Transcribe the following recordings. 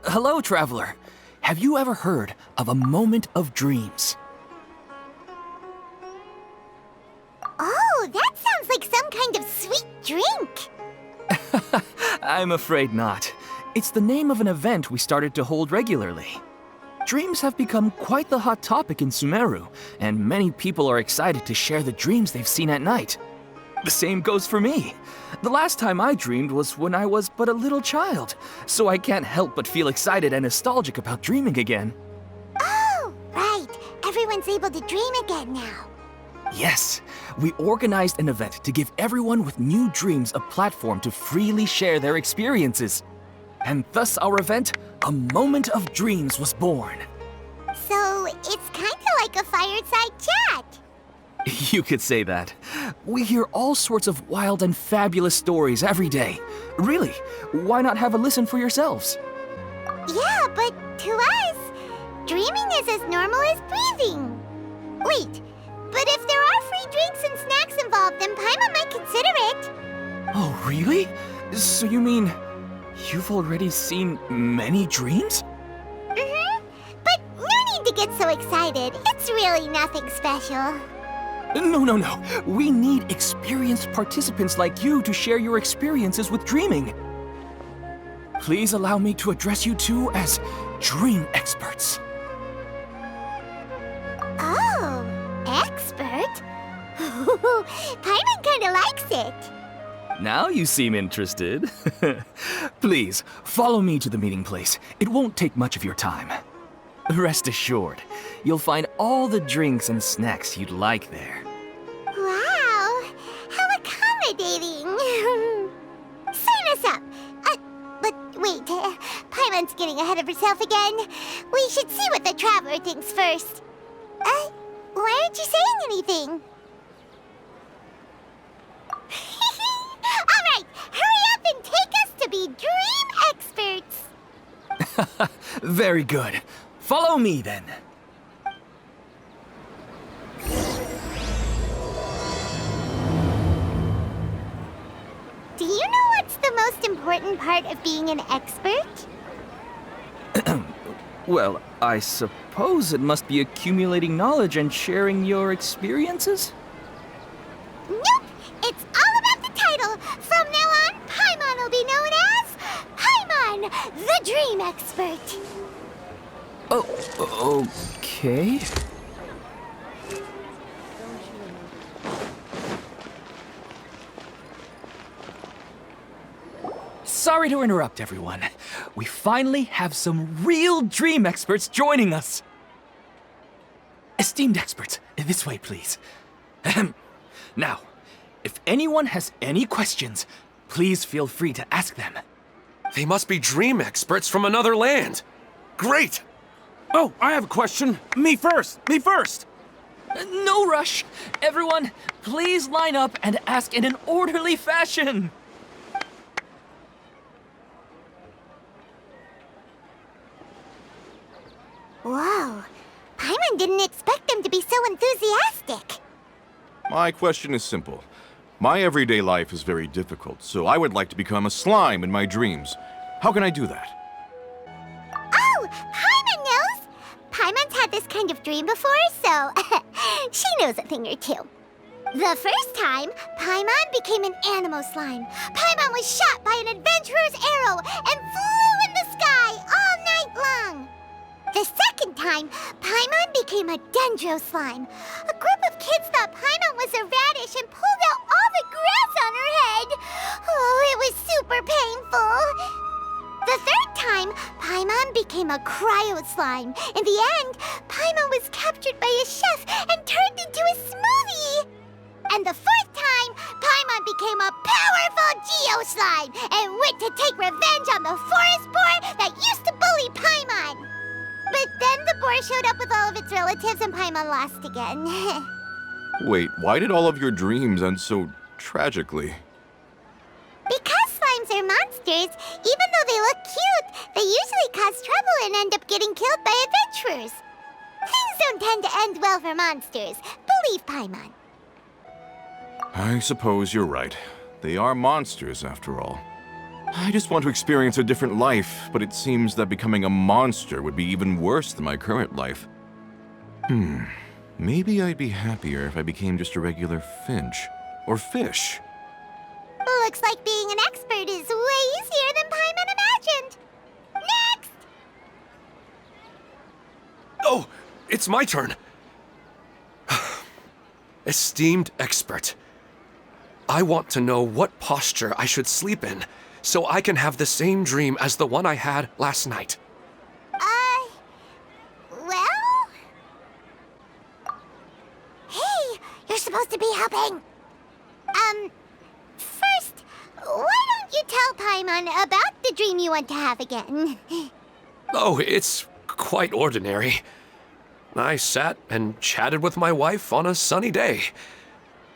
Hello, traveler. Have you ever heard of a moment of dreams? Oh, that sounds like some kind of sweet drink. I'm afraid not. It's the name of an event we started to hold regularly. Dreams have become quite the hot topic in Sumeru, and many people are excited to share the dreams they've seen at night. The same goes for me. The last time I dreamed was when I was but a little child, so I can't help but feel excited and nostalgic about dreaming again. Oh, right. Everyone's able to dream again now. Yes, we organized an event to give everyone with new dreams a platform to freely share their experiences. And thus our event, A Moment of Dreams, was born. So, it's kind of like a fireside chat. You could say that. We hear all sorts of wild and fabulous stories every day. Really, why not have a listen for yourselves? Yeah, but to us, dreaming is as normal as breathing. Wait, but if there are free drinks and snacks involved, then Paimon might consider it. Oh, really? So you mean you've already seen many dreams? Mm-hmm. But no need to get so excited. It's really nothing special. No. We need experienced participants like you to share your experiences with dreaming. Please allow me to address you two as dream experts. Oh, expert? Paimon kinda likes it. Now you seem interested. Please, follow me to the meeting place. It won't take much of your time. Rest assured, you'll find all the drinks and snacks you'd like there. Wow, how accommodating. Sign us up. But wait, Paimon's getting ahead of herself again. We should see what the traveler thinks first. Why aren't you saying anything? All right, hurry up and take us to be dream experts. Very good. Follow me then. Do you know what's the most important part of being an expert? Well, I suppose it must be accumulating knowledge and sharing your experiences? Nope! It's all about the title. From now on, Paimon will be known as Paimon, the Dream Expert. Oh, okay. Sorry to interrupt, everyone. We finally have some real dream experts joining us. Esteemed experts, this way, please. Ahem. Now, if anyone has any questions, please feel free to ask them. They must be dream experts from another land. Great! Oh, I have a question. Me first! No rush. Everyone, please line up and ask in an orderly fashion. Whoa, Paimon didn't expect them to be so enthusiastic. My question is simple. My everyday life is very difficult, so I would like to become a slime in my dreams. How can I do that? Oh, Paimon knows! Paimon's had this kind of dream before, so she knows a thing or two. The first time, Paimon became an animal slime. Paimon was shot by an adventurer's arrow and flew in the sky all night long. The second time, Paimon became a dendro slime. A group of kids thought Paimon was a radish and pulled out all the grass on her head. Oh, it was super painful. The third time, Paimon became a cryo slime. In the end, Paimon was captured by a chef and turned into a smoothie. And the fourth time, Paimon became a powerful geo slime and went to take revenge on the forest boar that used to bully Paimon. But then the boar showed up with all of its relatives and Paimon lost again. Wait, why did all of your dreams end so tragically? Because slimes are monsters, even though they look cute, they usually cause trouble and end up getting killed by adventurers. Things don't tend to end well for monsters. Believe Paimon. I suppose you're right. They are monsters, after all. I just want to experience a different life, but it seems that becoming a monster would be even worse than my current life. Maybe I'd be happier if I became just a regular finch. Or fish. Looks like being an expert is way easier than Paimon imagined. Next! Oh, it's my turn. Esteemed expert, I want to know what posture I should sleep in so I can have the same dream as the one I had last night. Well? Hey, you're supposed to be helping. First, why don't you tell Paimon about the dream you want to have again? Oh, it's quite ordinary. I sat and chatted with my wife on a sunny day,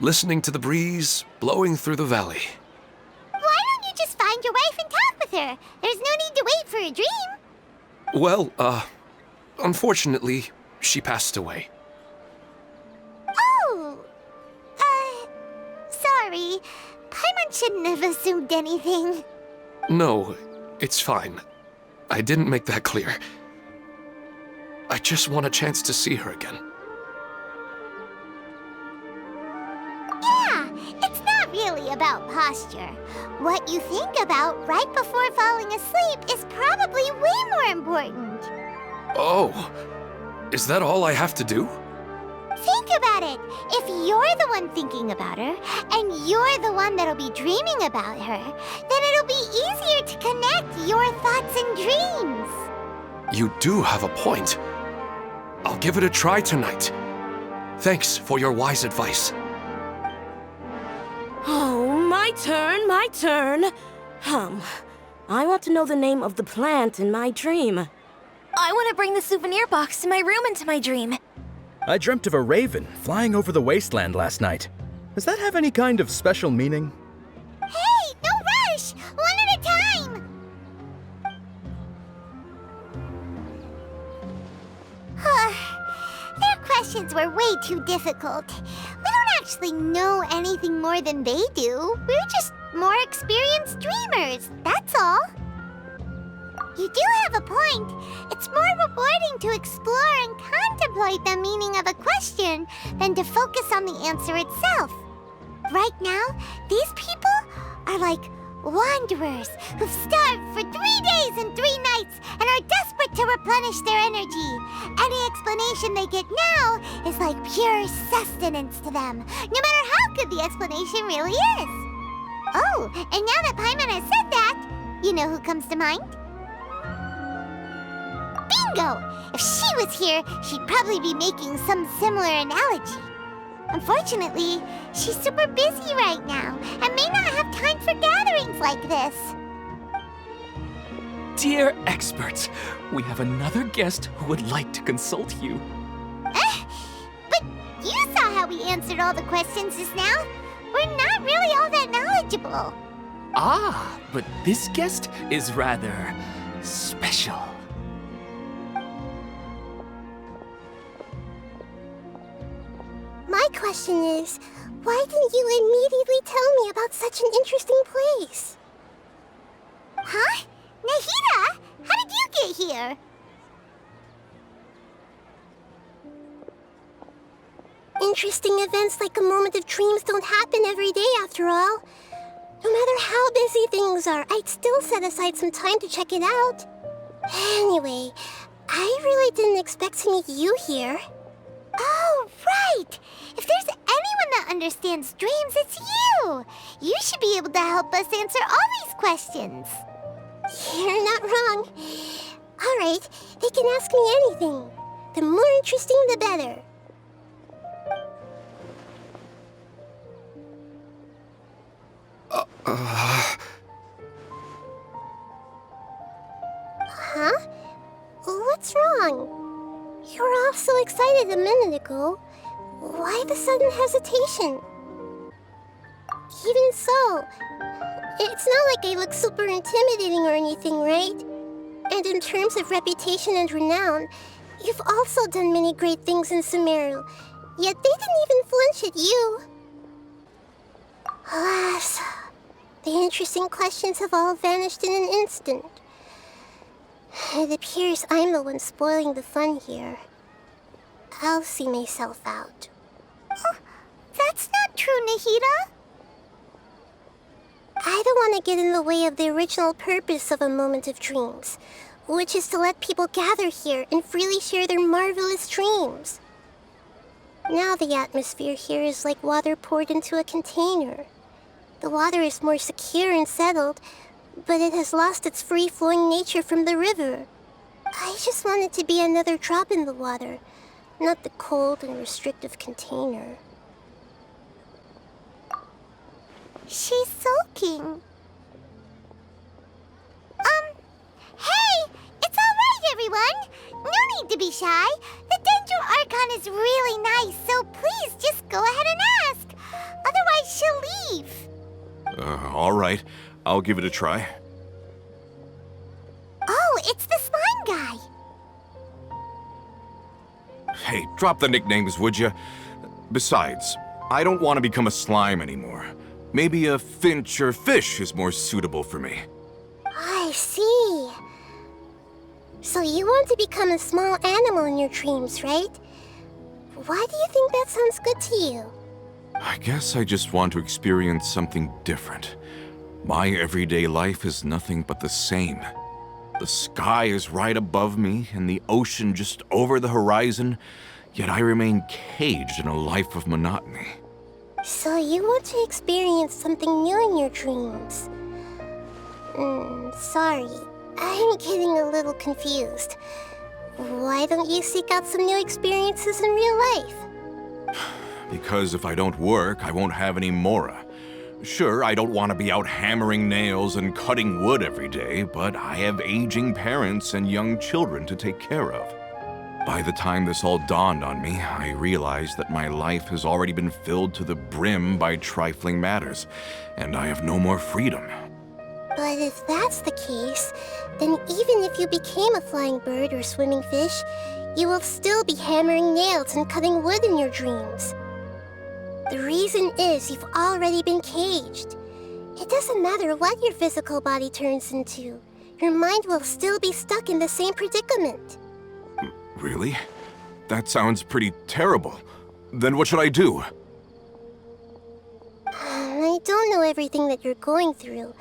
listening to the breeze blowing through the valley. Why don't you just find your wife and talk with her? There's no need to wait for a dream. Well, unfortunately, she passed away. Oh, sorry. Paimon shouldn't have assumed anything. No, it's fine. I didn't make that clear. I just want a chance to see her again. Yeah, it's not really about posture. What you think about right before falling asleep is probably way more important. Oh, is that all I have to do? Think about it. If you're the one thinking about her, and you're the one that'll be dreaming about her, then it'll be easier to connect your thoughts and dreams. You do have a point. I'll give it a try tonight. Thanks for your wise advice. Oh, my turn, my turn. I want to know the name of the plant in my dream. I want to bring the souvenir box to my room into my dream. I dreamt of a raven flying over the wasteland last night. Does that have any kind of special meaning? Hey, no rush! One at a time! Their questions were way too difficult. We don't actually know anything more than they do. We're just more experienced dreamers, that's all. You do have a point. It's more rewarding to explore and contemplate the meaning of a question than to focus on the answer itself. Right now, these people are like wanderers who've starved for 3 days and 3 nights and are desperate to replenish their energy. Any explanation they get now is like pure sustenance to them, no matter how good the explanation really is. Oh, and now that Paimon has said that, you know who comes to mind? Bingo! If she was here, she'd probably be making some similar analogy. Unfortunately, she's super busy right now and may not have time for gatherings like this. Dear experts, we have another guest who would like to consult you. But you saw how we answered all the questions just now. We're not really all that knowledgeable. Ah, but this guest is rather special. My question is, why didn't you immediately tell me about such an interesting place? Huh? Nahida, how did you get here? Interesting events like a moment of dreams don't happen every day after all. No matter how busy things are, I'd still set aside some time to check it out. Anyway, I really didn't expect to meet you here. Oh, right! If there's anyone that understands dreams, it's you! You should be able to help us answer all these questions. You're not wrong. All right, they can ask me anything. The more interesting, the better. Huh? What's wrong? You were all so excited a minute ago. Why the sudden hesitation? Even so, it's not like I look super intimidating or anything, right? And in terms of reputation and renown, you've also done many great things in Sumeru, yet they didn't even flinch at you. Alas, The interesting questions have all vanished in an instant. It appears I'm the one spoiling the fun here. I'll see myself out. Oh, that's not true, Nahida. I don't want to get in the way of the original purpose of a moment of dreams, which is to let people gather here and freely share their marvelous dreams. Now the atmosphere here is like water poured into a container. The water is more secure and settled, but it has lost its free-flowing nature from the river. I just want it to be another drop in the water, not the cold and restrictive container. She's sulking. Hey! It's all right, everyone! No need to be shy. The Dendro Archon is really nice, so please just go ahead and ask. Otherwise, she'll leave. All right. I'll give it a try. Oh, it's the slime guy. Hey, drop the nicknames, would you? Besides, I don't want to become a slime anymore. Maybe a finch or fish is more suitable for me. I see. So you want to become a small animal in your dreams, right? Why do you think that sounds good to you? I guess I just want to experience something different. My everyday life is nothing but the same. The sky is right above me and the ocean just over the horizon, yet I remain caged in a life of monotony. So you want to experience something new in your dreams? Sorry. I'm getting a little confused. Why don't you seek out some new experiences in real life? Because if I don't work, I won't have any Mora. Sure, I don't want to be out hammering nails and cutting wood every day, but I have aging parents and young children to take care of. By the time this all dawned on me, I realized that my life has already been filled to the brim by trifling matters, and I have no more freedom. But if that's the case, then even if you became a flying bird or swimming fish, you will still be hammering nails and cutting wood in your dreams. The reason is you've already been caged. It doesn't matter what your physical body turns into. Your mind will still be stuck in the same predicament. Really? That sounds pretty terrible. Then what should I do? I don't know everything that you're going through,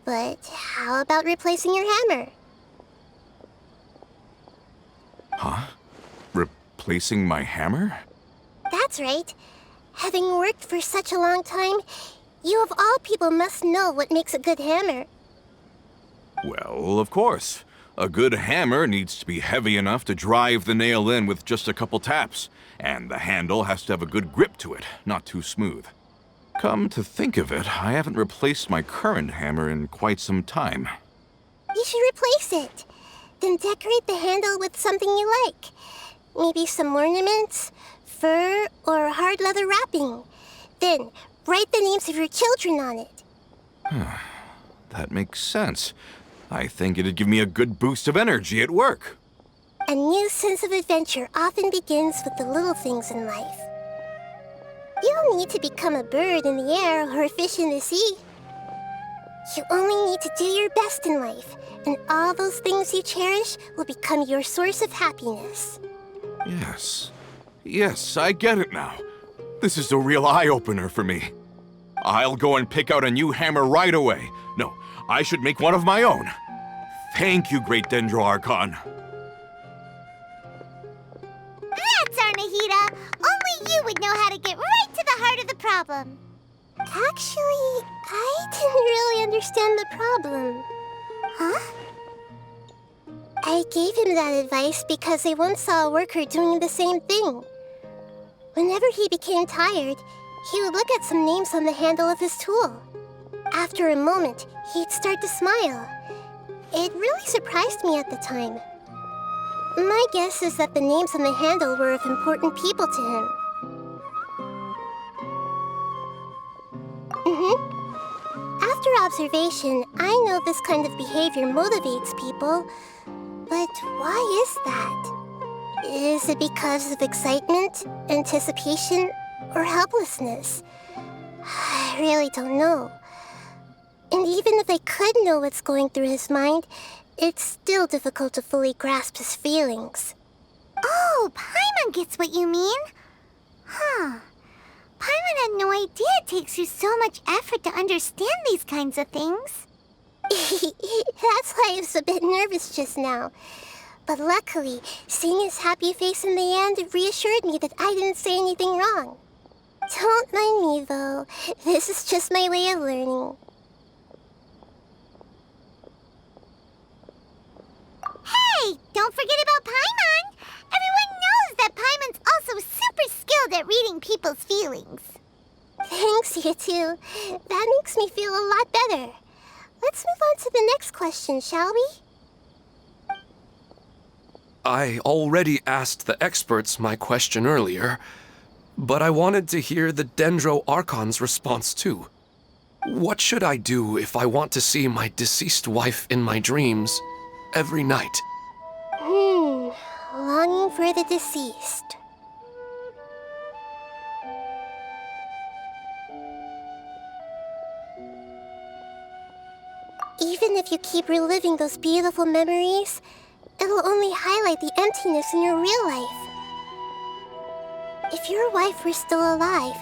but how about replacing your hammer? Huh? Replacing my hammer? That's right. Having worked for such a long time, you of all people must know what makes a good hammer. Well, of course. A good hammer needs to be heavy enough to drive the nail in with just a couple taps, and the handle has to have a good grip to it, not too smooth. Come to think of it, I haven't replaced my current hammer in quite some time. You should replace it. Then decorate the handle with something you like. Maybe some ornaments, fur, or hard leather wrapping. Then write the names of your children on it. That makes sense. I think it'd give me a good boost of energy at work. A new sense of adventure often begins with the little things in life. You don't need to become a bird in the air or a fish in the sea. You only need to do your best in life, and all those things you cherish will become your source of happiness. Yes, I get it now. This is a real eye-opener for me. I'll go and pick out a new hammer right away. No, I should make one of my own. Thank you, Great Dendro Archon. That's our Nahida! Only you would know how to get right to the heart of the problem. Actually, I didn't really understand the problem. Huh? I gave him that advice because I once saw a worker doing the same thing. Whenever he became tired, he would look at some names on the handle of his tool. After a moment, he'd start to smile. It really surprised me at the time. My guess is that the names on the handle were of important people to him. After observation, I know this kind of behavior motivates people. But why is that? Is it because of excitement, anticipation, or helplessness? I really don't know. And even if I could know what's going through his mind, it's still difficult to fully grasp his feelings. Oh, Paimon gets what you mean. Huh. Paimon had no idea it takes you so much effort to understand these kinds of things. That's why I was a bit nervous just now. But luckily, seeing his happy face in the end reassured me that I didn't say anything wrong. Don't mind me, though. This is just my way of learning. Hey, don't forget about Paimon! Everyone knows that Paimon's also super skilled at reading people's feelings. Thanks, you two. That makes me feel a lot better. Let's move on to the next question, shall we? I already asked the experts my question earlier, but I wanted to hear the Dendro Archon's response too. What should I do if I want to see my deceased wife in my dreams every night? Longing for the deceased. Even if you keep reliving those beautiful memories, it'll only highlight the emptiness in your real life. If your wife were still alive,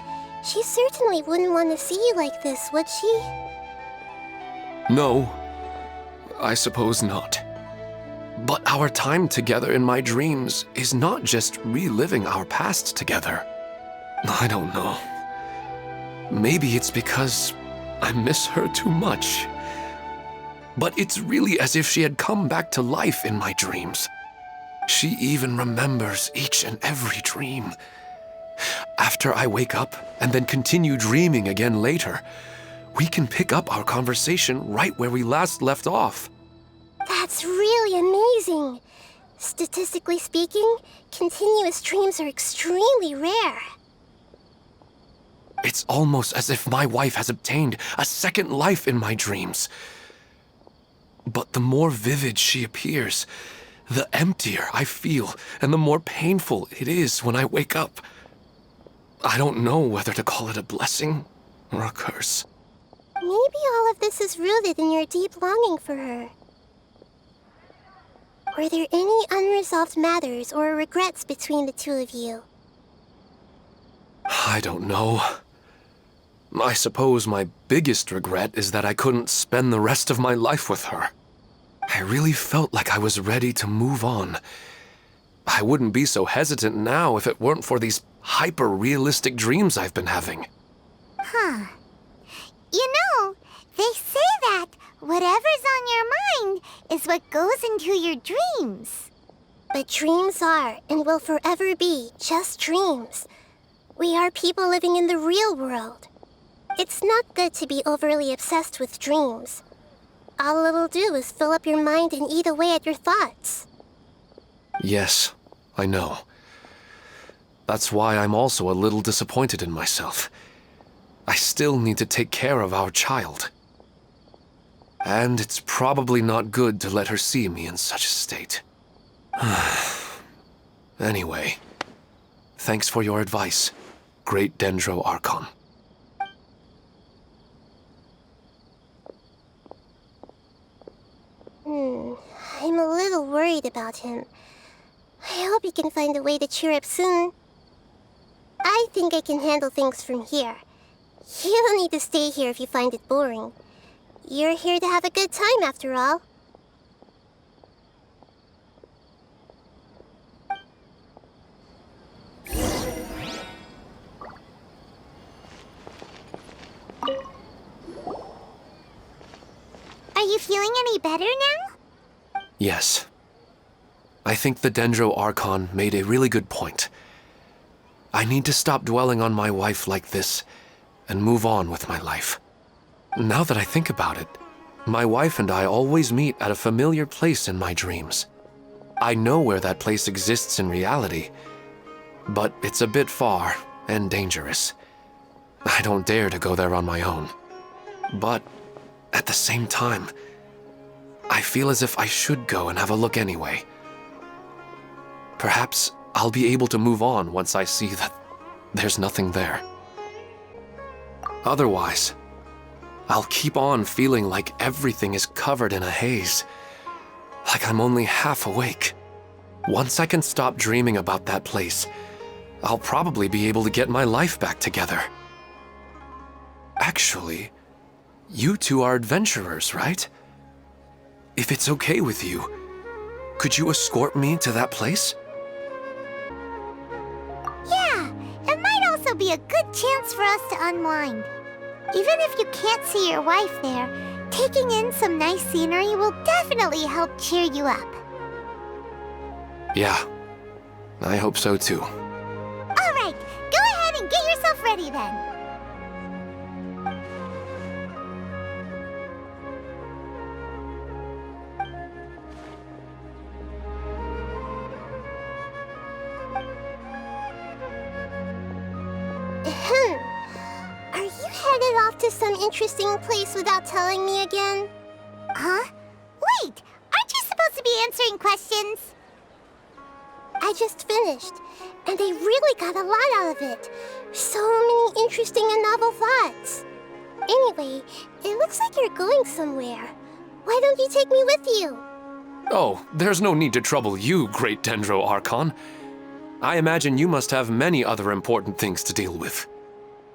she certainly wouldn't want to see you like this, would she? No, I suppose not. But our time together in my dreams is not just reliving our past together. I don't know. Maybe it's because I miss her too much. But it's really as if she had come back to life in my dreams. She even remembers each and every dream. After I wake up and then continue dreaming again later, we can pick up our conversation right where we last left off. That's really amazing. Statistically speaking, continuous dreams are extremely rare. It's almost as if my wife has obtained a second life in my dreams. But the more vivid she appears, the emptier I feel and the more painful it is when I wake up. I don't know whether to call it a blessing or a curse. Maybe all of this is rooted in your deep longing for her. Were there any unresolved matters or regrets between the two of you? I don't know. I suppose my biggest regret is that I couldn't spend the rest of my life with her. I really felt like I was ready to move on. I wouldn't be so hesitant now if it weren't for these hyper-realistic dreams I've been having. Huh. You know, they say that whatever's on your mind is what goes into your dreams. But dreams are and will forever be just dreams. We are people living in the real world. It's not good to be overly obsessed with dreams. All it'll do is fill up your mind and eat away at your thoughts. Yes, I know. That's why I'm also a little disappointed in myself. I still need to take care of our child. And it's probably not good to let her see me in such a state. Anyway, thanks for your advice, Great Dendro Archon. I'm a little worried about him. I hope he can find a way to cheer up soon. I think I can handle things from here. You don't need to stay here if you find it boring. You're here to have a good time, after all. Are you feeling any better now? Yes. I think the Dendro Archon made a really good point. I need to stop dwelling on my wife like this and move on with my life. Now that I think about it, my wife and I always meet at a familiar place in my dreams. I know where that place exists in reality, but it's a bit far and dangerous. I don't dare to go there on my own. But at the same time, I feel as if I should go and have a look anyway. Perhaps I'll be able to move on once I see that there's nothing there. Otherwise, I'll keep on feeling like everything is covered in a haze. Like I'm only half awake. Once I can stop dreaming about that place, I'll probably be able to get my life back together. Actually, you two are adventurers, right? If it's okay with you, could you escort me to that place? Yeah, it might also be a good chance for us to unwind. Even if you can't see your wife there, taking in some nice scenery will definitely help cheer you up. Yeah, I hope so too. All right, go ahead and get yourself ready then. Are you headed off to some interesting place without telling me again? Huh? Wait, aren't you supposed to be answering questions? I just finished, and I really got a lot out of it. So many interesting and novel thoughts. Anyway, it looks like you're going somewhere. Why don't you take me with you? Oh, there's no need to trouble you, Great Dendro Archon. I imagine you must have many other important things to deal with.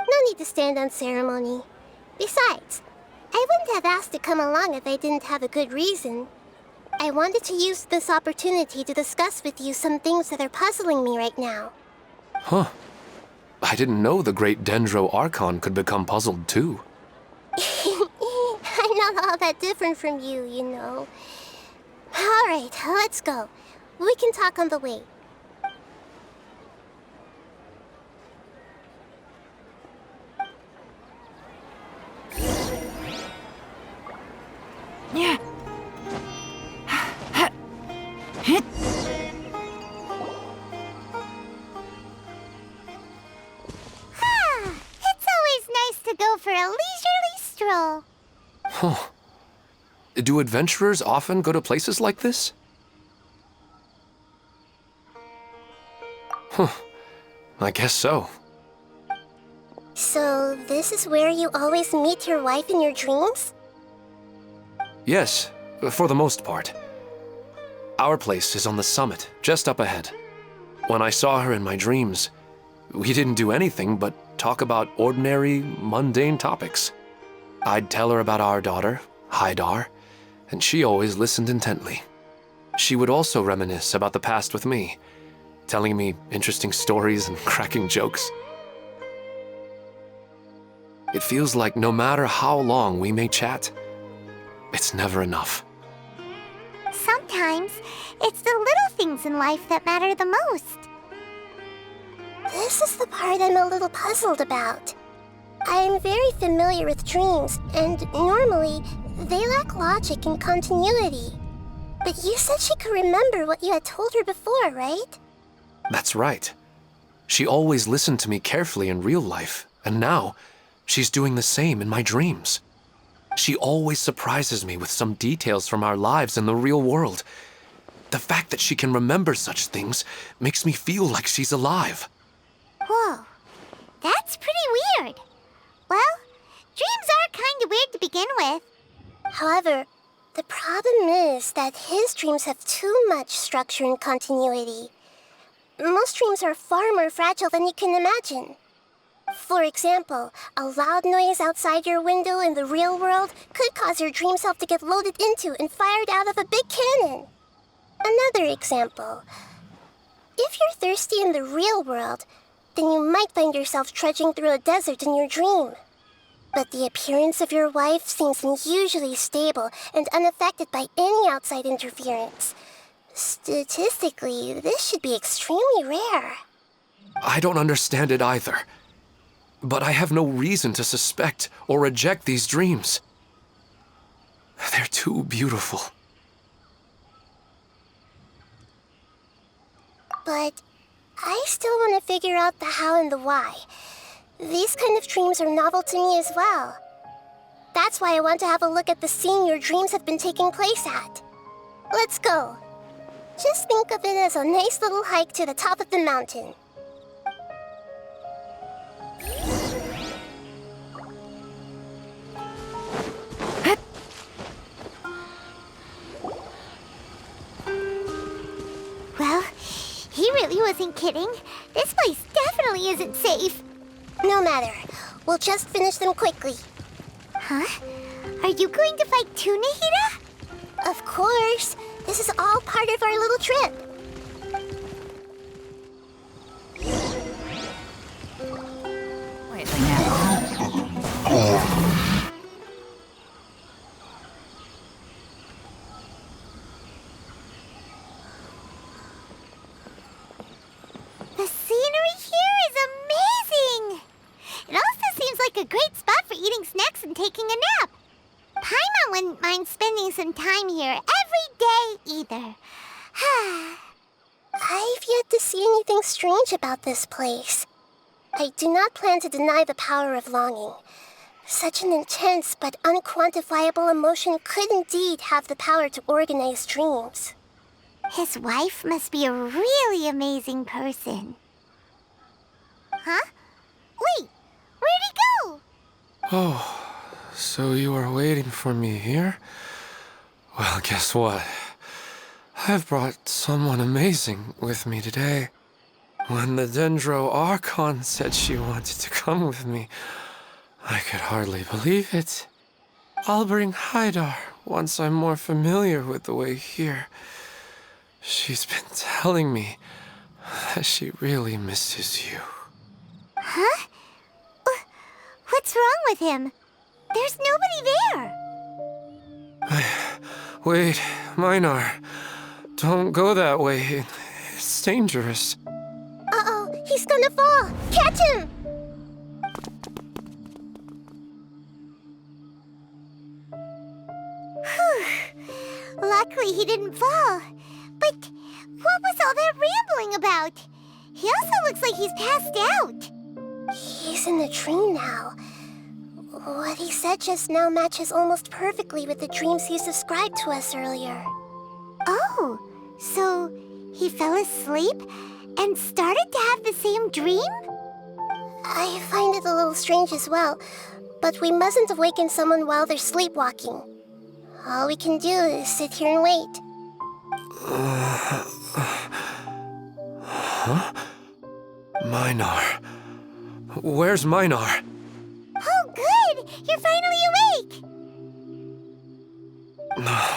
No need to stand on ceremony. Besides, I wouldn't have asked to come along if I didn't have a good reason. I wanted to use this opportunity to discuss with you some things that are puzzling me right now. Huh. I didn't know the Great Dendro Archon could become puzzled too. I'm not all that different from you, you know. All right, let's go. We can talk on the way. Yeah. It's always nice to go for a leisurely stroll. Huh. Do adventurers often go to places like this? Huh. I guess so. So, this is where you always meet your wife in your dreams? Yes, for the most part. Our place is on the summit, just up ahead. When I saw her in my dreams, we didn't do anything but talk about ordinary, mundane topics. I'd tell her about our daughter, Haidar, and she always listened intently. She would also reminisce about the past with me, telling me interesting stories and cracking jokes. It feels like no matter how long we may chat, it's never enough. Sometimes, it's the little things in life that matter the most. This is the part I'm a little puzzled about. I am very familiar with dreams, and normally, they lack logic and continuity. But you said she could remember what you had told her before, right? That's right. She always listened to me carefully in real life, and now, she's doing the same in my dreams. She always surprises me with some details from our lives in the real world. The fact that she can remember such things makes me feel like she's alive. Whoa, that's pretty weird. Well, dreams are kind of weird to begin with. However, the problem is that his dreams have too much structure and continuity. Most dreams are far more fragile than you can imagine. For example, a loud noise outside your window in the real world could cause your dream self to get loaded into and fired out of a big cannon. Another example. If you're thirsty in the real world, then you might find yourself trudging through a desert in your dream. But the appearance of your wife seems unusually stable and unaffected by any outside interference. Statistically, this should be extremely rare. I don't understand it either. But I have no reason to suspect or reject these dreams. They're too beautiful. But I still want to figure out the how and the why. These kind of dreams are novel to me as well. That's why I want to have a look at the scene your dreams have been taking place at. Let's go. Just think of it as a nice little hike to the top of the mountain. really wasn't kidding. This place definitely isn't safe. No matter. We'll just finish them quickly. Huh? Are you going to fight too, Nahida? Of course. This is all part of our little trip. The scenery here is amazing! It also seems like a great spot for eating snacks and taking a nap. Paimon wouldn't mind spending some time here every day either. I've yet to see anything strange about this place. I do not plan to deny the power of longing. Such an intense but unquantifiable emotion could indeed have the power to organize dreams. His wife must be a really amazing person. Huh? Wait, where'd he go? Oh, so you are waiting for me here? Well, guess what? I've brought someone amazing with me today. When the Dendro Archon said she wanted to come with me, I could hardly believe it. I'll bring Haidar once I'm more familiar with the way here. She's been telling me that she really misses you. Huh? What's wrong with him? There's nobody there. Wait, Minar. Don't go that way. It's dangerous. Uh-oh, he's gonna fall! Catch him! Luckily he didn't fall. But what was all that rambling about? He also looks like he's passed out. He's in the dream now. What he said just now matches almost perfectly with the dreams he's described to us earlier. Oh, so he fell asleep and started to have the same dream? I find it a little strange as well, but we mustn't awaken someone while they're sleepwalking. All we can do is sit here and wait. Huh? Minar. Where's Minar? Oh, good! You're finally awake!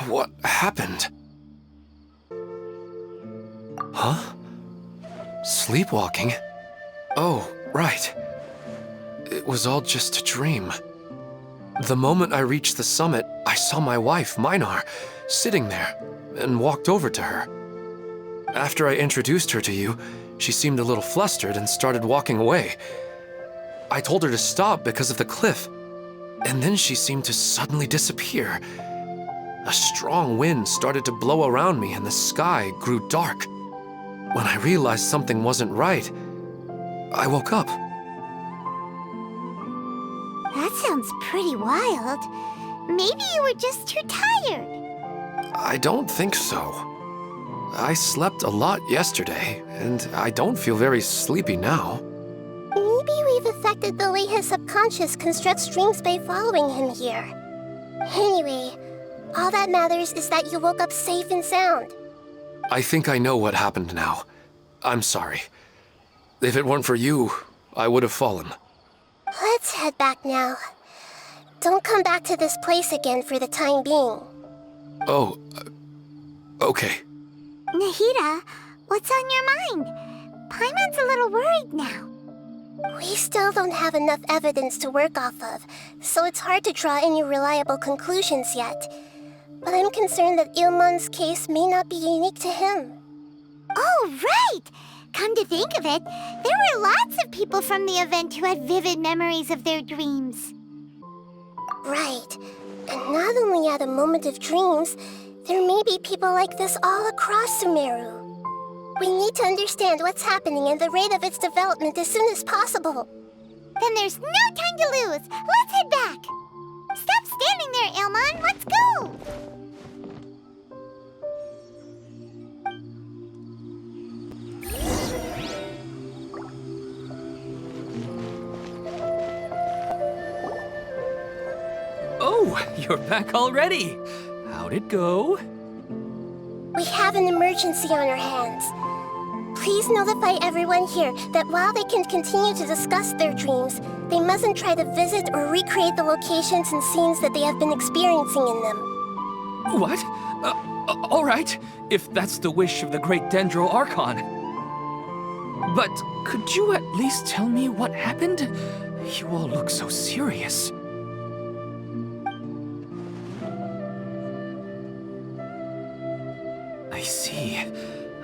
What happened? Huh? Sleepwalking? Oh, right. It was all just a dream. The moment I reached the summit, I saw my wife, Minar, sitting there, and walked over to her. After I introduced her to you, she seemed a little flustered and started walking away. I told her to stop because of the cliff, and then she seemed to suddenly disappear. A strong wind started to blow around me and the sky grew dark. When I realized something wasn't right, I woke up. That sounds pretty wild. Maybe you were just too tired. I don't think so. I slept a lot yesterday, and I don't feel very sleepy now. Maybe we've affected the way his subconscious constructs dreams by following him here. Anyway, all that matters is that you woke up safe and sound. I think I know what happened now. I'm sorry. If it weren't for you, I would have fallen. Let's head back now. Don't come back to this place again for the time being. Oh, okay. Nahida, what's on your mind? Paimon's a little worried now. We still don't have enough evidence to work off of, so it's hard to draw any reliable conclusions yet. But I'm concerned that Ilmon's case may not be unique to him. Oh, right! Come to think of it, there were lots of people from the event who had vivid memories of their dreams. Right. And not only at a moment of dreams, there may be people like this all across Sumeru. We need to understand what's happening and the rate of its development as soon as possible. Then there's no time to lose. Let's head back. Stop standing there, Ilmon. Let's go. Oh, you're back already. How'd it go? We have an emergency on our hands. Please notify everyone here that while they can continue to discuss their dreams, they mustn't try to visit or recreate the locations and scenes that they have been experiencing in them. What? All right, if that's the wish of the great Dendro Archon. But could you at least tell me what happened? You all look so serious. I see.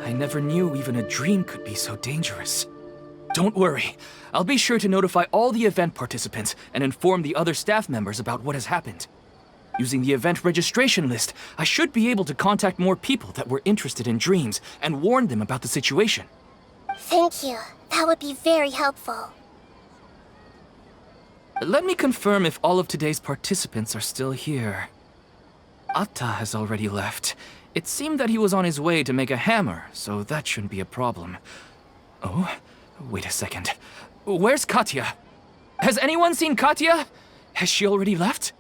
I never knew even a dream could be so dangerous. Don't worry. I'll be sure to notify all the event participants and inform the other staff members about what has happened. Using the event registration list, I should be able to contact more people that were interested in dreams and warn them about the situation. Thank you. That would be very helpful. Let me confirm if all of today's participants are still here. Atta has already left. It seemed that he was on his way to make a hammer, so that shouldn't be a problem. Oh, wait a second. Where's Katya? Has anyone seen Katya? Has she already left?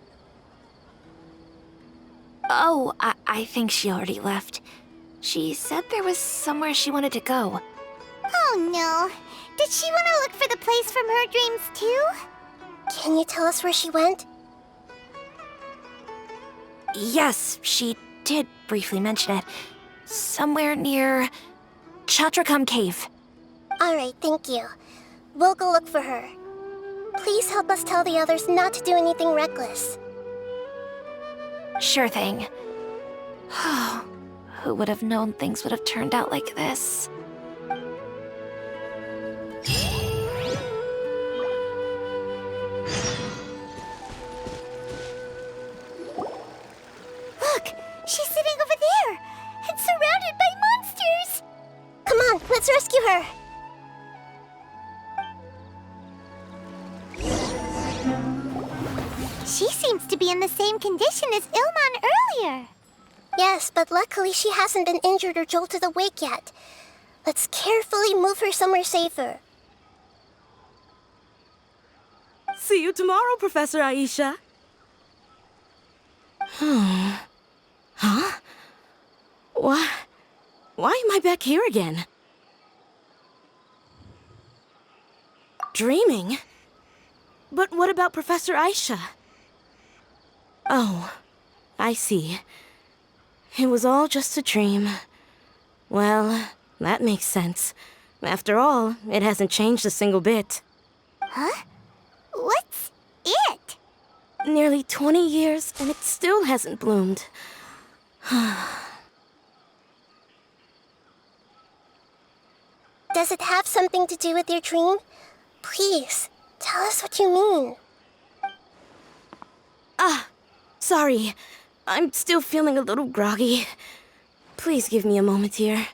Oh, I think she already left. She said there was somewhere she wanted to go. Oh no. Did she want to look for the place from her dreams too? Can you tell us where she went? Yes, she did briefly mention it. Somewhere near Chatrakam Cave. Alright, thank you. We'll go look for her. Please help us tell the others not to do anything reckless. Sure thing. Who would have known things would have turned out like this? Look! She's sitting over there! And surrounded by monsters! Come on, let's rescue her! She seems to be in the same condition as Ilman earlier. Yes, but luckily she hasn't been injured or jolted awake yet. Let's carefully move her somewhere safer. See you tomorrow, Professor Aisha. Huh? Why am I back here again? Dreaming? But what about Professor Aisha? Oh, I see. It was all just a dream. Well, that makes sense. After all, it hasn't changed a single bit. Huh? What's it? Nearly 20 years, and it still hasn't bloomed. Does it have something to do with your dream? Please, tell us what you mean. Sorry. I'm still feeling a little groggy. Please give me a moment here.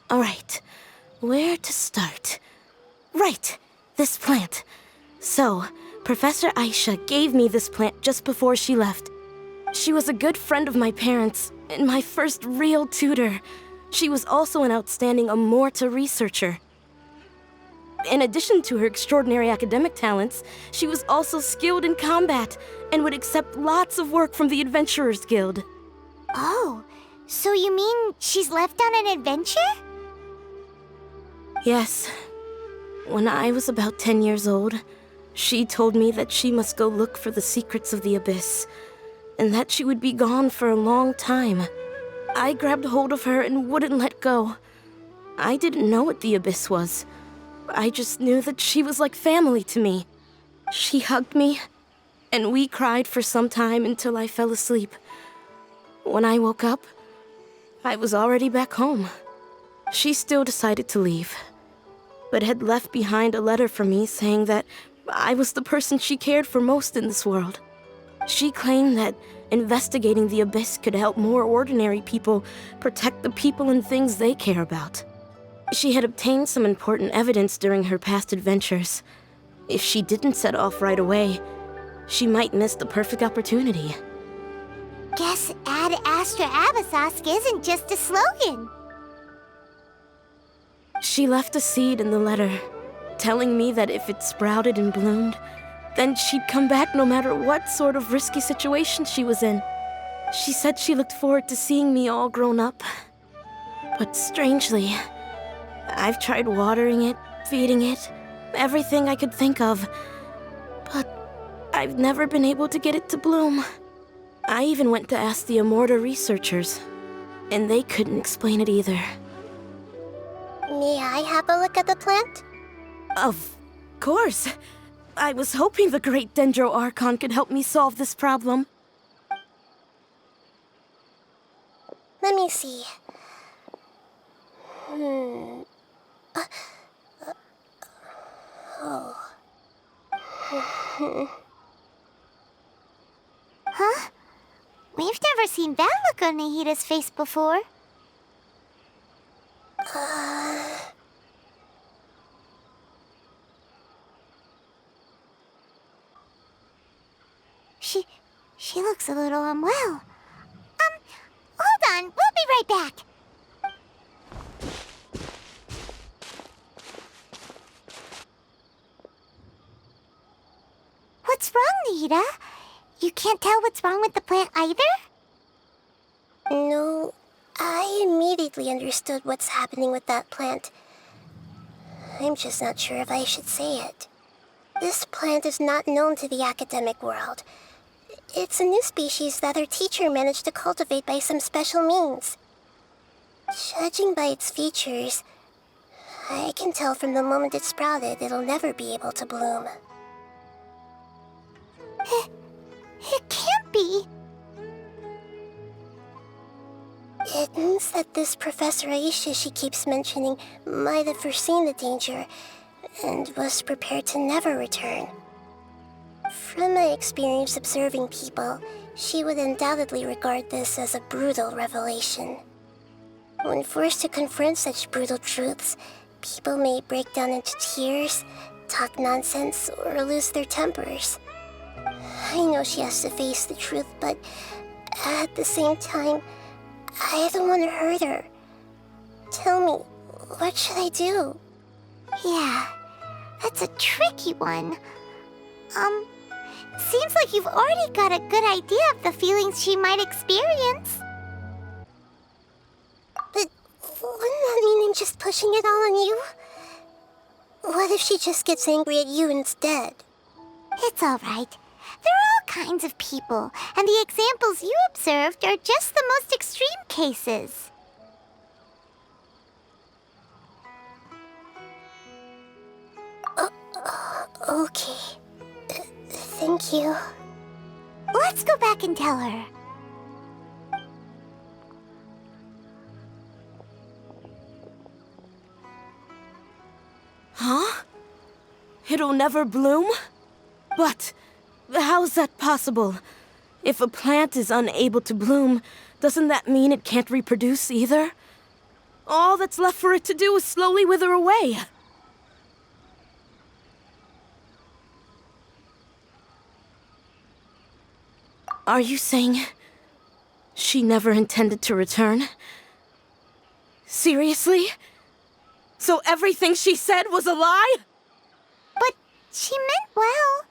Alright, where to start? Right, this plant. So, Professor Aisha gave me this plant just before she left. She was a good friend of my parents, and my first real tutor. She was also an outstanding Amorta researcher. In addition to her extraordinary academic talents, she was also skilled in combat and would accept lots of work from the Adventurers Guild. Oh, so you mean she's left on an adventure? Yes. When I was about 10 years old, she told me that she must go look for the secrets of the Abyss, and that she would be gone for a long time. I grabbed hold of her and wouldn't let go. I didn't know what the Abyss was. I just knew that she was like family to me. She hugged me, and we cried for some time until I fell asleep. When I woke up, I was already back home. She still decided to leave, but had left behind a letter for me saying that I was the person she cared for most in this world. She claimed that investigating the Abyss could help more ordinary people protect the people and things they care about. She had obtained some important evidence during her past adventures. If she didn't set off right away, she might miss the perfect opportunity. Guess Ad Astra Abyssosque isn't just a slogan. She left a seed in the letter, telling me that if it sprouted and bloomed, then she'd come back no matter what sort of risky situation she was in. She said she looked forward to seeing me all grown up. But strangely, I've tried watering it, feeding it, everything I could think of. But I've never been able to get it to bloom. I even went to ask the Amorta researchers, and they couldn't explain it either. May I have a look at the plant? Of course. I was hoping the great Dendro Archon could help me solve this problem. Let me see. Huh? We've never seen that look on Nahida's face before. She looks a little unwell. Hold on, we'll be right back. What's wrong, Nahida? You can't tell what's wrong with the plant either? No, I immediately understood what's happening with that plant. I'm just not sure if I should say it. This plant is not known to the academic world. It's a new species that our teacher managed to cultivate by some special means. Judging by its features, I can tell from the moment it sprouted it'll never be able to bloom. It can't be. It means that this Professor Aisha she keeps mentioning might have foreseen the danger and was prepared to never return. From my experience observing people, she would undoubtedly regard this as a brutal revelation. When forced to confront such brutal truths, people may break down into tears, talk nonsense, or lose their tempers. I know she has to face the truth, but at the same time, I don't want to hurt her. Tell me, what should I do? Yeah, that's a tricky one. Seems like you've already got a good idea of the feelings she might experience. But wouldn't that mean I'm just pushing it all on you? What if she just gets angry at you instead? It's all right. There are all kinds of people, and the examples you observed are just the most extreme cases. Okay. Thank you. Let's go back and tell her. Huh? It'll never bloom? But how's that possible? If a plant is unable to bloom, doesn't that mean it can't reproduce either? All that's left for it to do is slowly wither away. Are you saying she never intended to return? Seriously? So everything she said was a lie? But she meant well.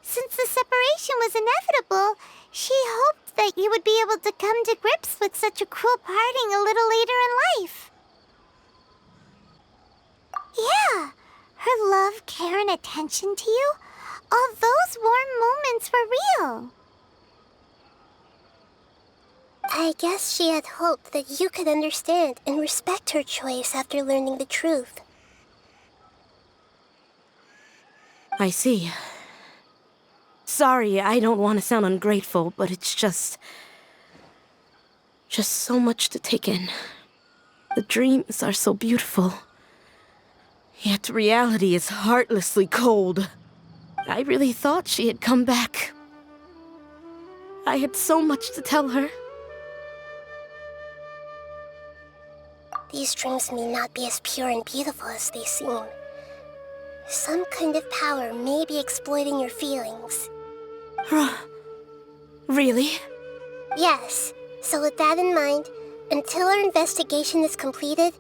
Since the separation was inevitable, she hoped that you would be able to come to grips with such a cruel parting a little later in life. Yeah, her love, care, and attention to you, all those warm moments were real. I guess she had hoped that you could understand and respect her choice after learning the truth. I see. Sorry, I don't want to sound ungrateful, but it's just so much to take in. The dreams are so beautiful. Yet reality is heartlessly cold. I really thought she had come back. I had so much to tell her. These dreams may not be as pure and beautiful as they seem. Some kind of power may be exploiting your feelings. Really? Yes. So with that in mind, until our investigation is completed,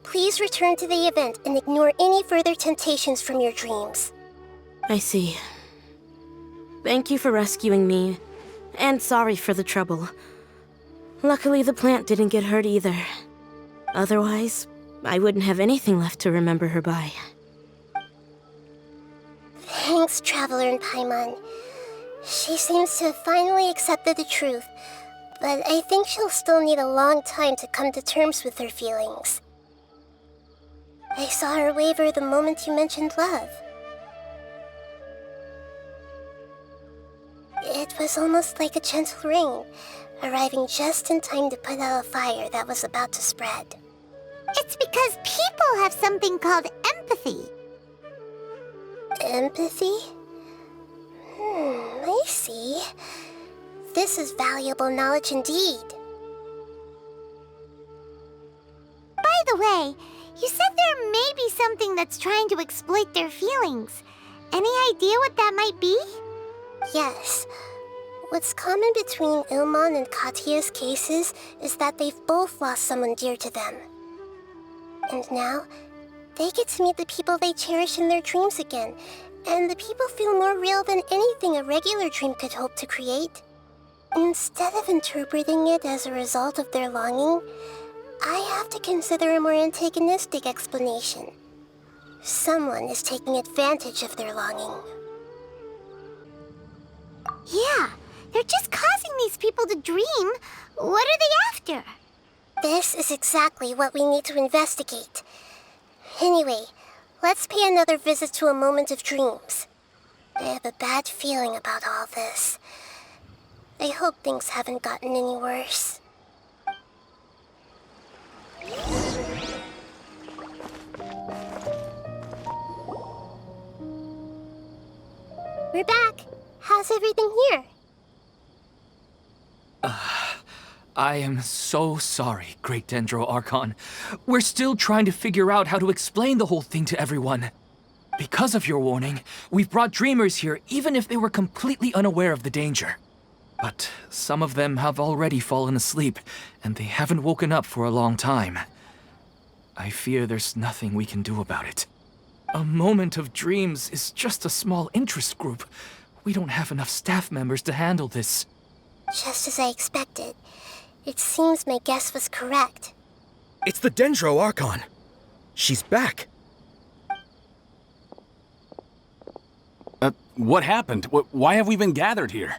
please return to the event and ignore any further temptations from your dreams. I see. Thank you for rescuing me, and sorry for the trouble. Luckily, the plant didn't get hurt either. Otherwise, I wouldn't have anything left to remember her by. Thanks, Traveler and Paimon. She seems to have finally accepted the truth, but I think she'll still need a long time to come to terms with her feelings. I saw her waver the moment you mentioned love. It was almost like a gentle rain, arriving just in time to put out a fire that was about to spread. It's because people have something called empathy. Empathy? I see. This is valuable knowledge indeed. By the way, you said there may be something that's trying to exploit their feelings. Any idea what that might be? Yes. What's common between Ilmon and Katya's cases is that they've both lost someone dear to them. And now, they get to meet the people they cherish in their dreams again, and the people feel more real than anything a regular dream could hope to create. Instead of interpreting it as a result of their longing, I have to consider a more antagonistic explanation. Someone is taking advantage of their longing. Yeah, they're just causing these people to dream. What are they after? This is exactly what we need to investigate. Anyway, let's pay another visit to a moment of dreams. I have a bad feeling about all this. I hope things haven't gotten any worse. We're back. How's everything here? I am so sorry, Great Dendro Archon. We're still trying to figure out how to explain the whole thing to everyone. Because of your warning, we've brought dreamers here even if they were completely unaware of the danger. But some of them have already fallen asleep, and they haven't woken up for a long time. I fear there's nothing we can do about it. A moment of dreams is just a small interest group. We don't have enough staff members to handle this. Just as I expected. It seems my guess was correct. It's the Dendro Archon. She's back. What happened? Why have we been gathered here?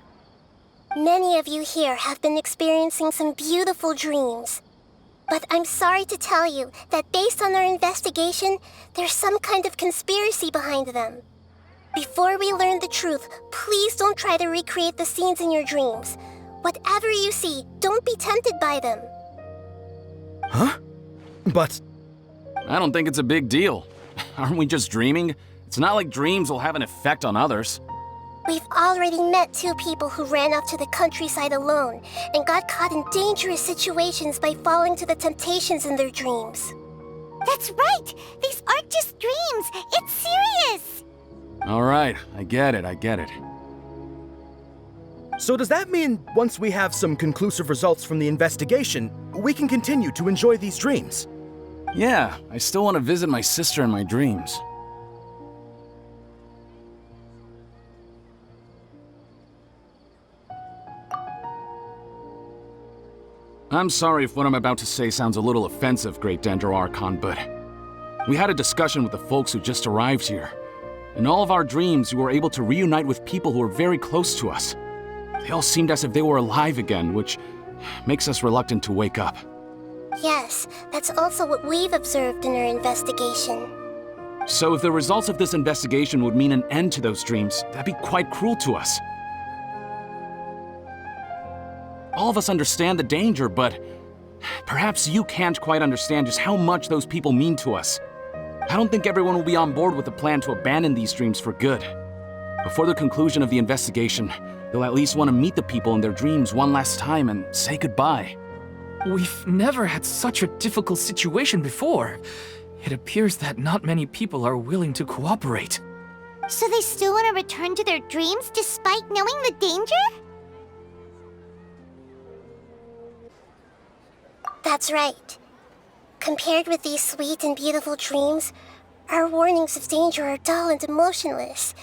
Many of you here have been experiencing some beautiful dreams. But I'm sorry to tell you that based on our investigation, there's some kind of conspiracy behind them. Before we learn the truth, please don't try to recreate the scenes in your dreams. Whatever you see, don't be tempted by them. Huh? But... I don't think it's a big deal. Aren't we just dreaming? It's not like dreams will have an effect on others. We've already met 2 people who ran off to the countryside alone and got caught in dangerous situations by falling to the temptations in their dreams. That's right! These aren't just dreams! It's serious! All right, I get it. so does that mean once we have some conclusive results from the investigation, we can continue to enjoy these dreams? Yeah, I still want to visit my sister in my dreams. I'm sorry if what I'm about to say sounds a little offensive, Great Dendro Archon, but we had a discussion with the folks who just arrived here. In all of our dreams, we were able to reunite with people who were very close to us. They all seemed as if they were alive again, which makes us reluctant to wake up. Yes, that's also what we've observed in our investigation. So if the results of this investigation would mean an end to those dreams, that'd be quite cruel to us. All of us understand the danger, but perhaps you can't quite understand just how much those people mean to us. I don't think everyone will be on board with the plan to abandon these dreams for good. Before the conclusion of the investigation, they'll at least want to meet the people in their dreams one last time and say goodbye. We've never had such a difficult situation before. It appears that not many people are willing to cooperate. So they still want to return to their dreams despite knowing the danger? That's right. Compared with these sweet and beautiful dreams, our warnings of danger are dull and emotionless.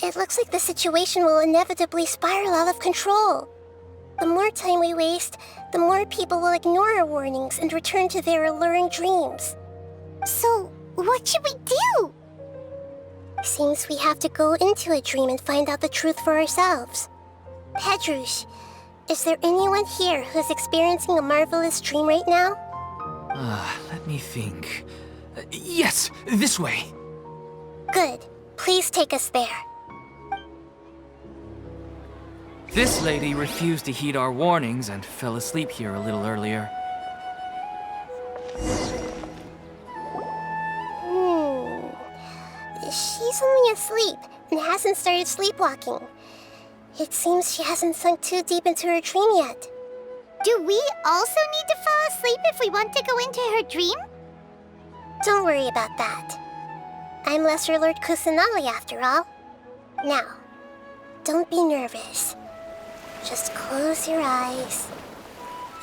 It looks like the situation will inevitably spiral out of control. The more time we waste, the more people will ignore our warnings and return to their alluring dreams. So, what should we do? Seems we have to go into a dream and find out the truth for ourselves. Pedrush, is there anyone here who's experiencing a marvelous dream right now? Let me think. Yes, this way. Good. Please take us there. This lady refused to heed our warnings and fell asleep here a little earlier. She's only asleep and hasn't started sleepwalking. It seems she hasn't sunk too deep into her dream yet. Do we also need to fall asleep if we want to go into her dream? Don't worry about that. I'm Lesser Lord Kusanali after all. Now, don't be nervous. Just close your eyes.